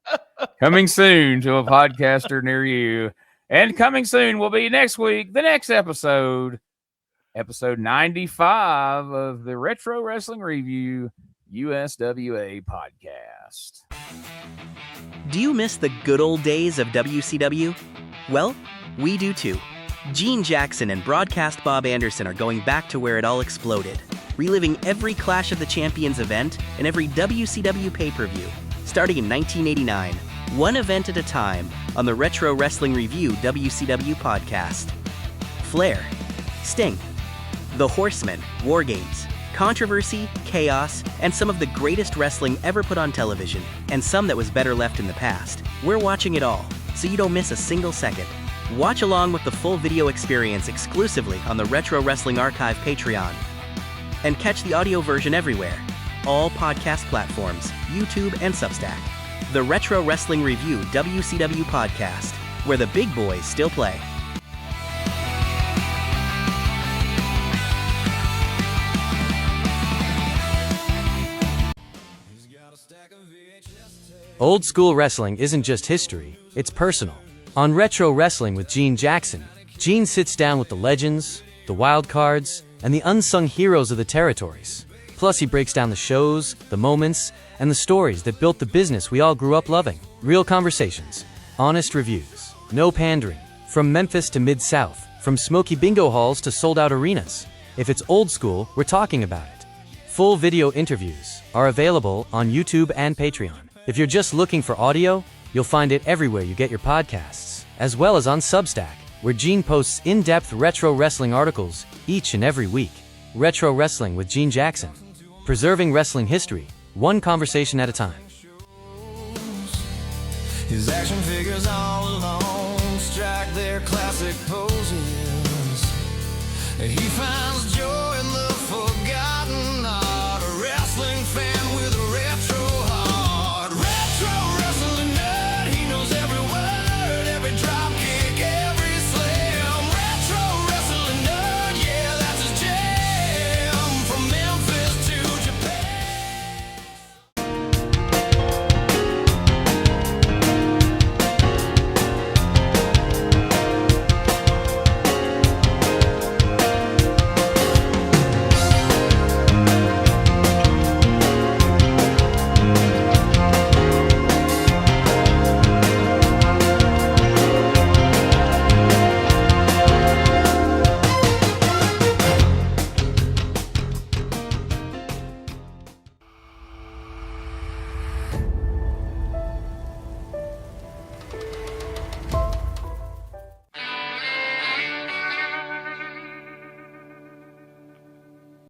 Coming soon to a podcaster near you. And coming soon will be next week, the next episode 95 of the Retro Wrestling Review USWA podcast. Do you miss the good old days of WCW? Well, we do too. Gene Jackson and broadcast Bob Anderson are going back to where it all exploded, reliving every Clash of the Champions event and every WCW pay-per-view, starting in 1989, one event at a time on the Retro Wrestling Review WCW podcast. Flair, Sting, The Horsemen, War Games, controversy, chaos, and some of the greatest wrestling ever put on television, and some that was better left in the past. We're watching it all, so you don't miss a single second. Watch along with the full video experience exclusively on the Retro Wrestling Archive Patreon. And catch the audio version everywhere. All podcast platforms, YouTube, and Substack. The Retro Wrestling Review WCW podcast, where the big boys still play. Old school wrestling isn't just history, it's personal. On Retro Wrestling with Gene Jackson, Gene sits down with the legends, the wild cards, and the unsung heroes of the territories. Plus, he breaks down the shows, the moments, and the stories that built the business we all grew up loving. Real conversations, honest reviews, no pandering. From Memphis to Mid-South, from smoky bingo halls to sold-out arenas. If it's old school, we're talking about it. Full video interviews are available on YouTube and Patreon. If you're just looking for audio, you'll find it everywhere you get your podcasts, as well as on Substack, where Gene posts in-depth retro wrestling articles each and every week. Retro Wrestling with Gene Jackson. Preserving wrestling history, one conversation at a time. His action figures all alone strike their classic poses. He finds joy in the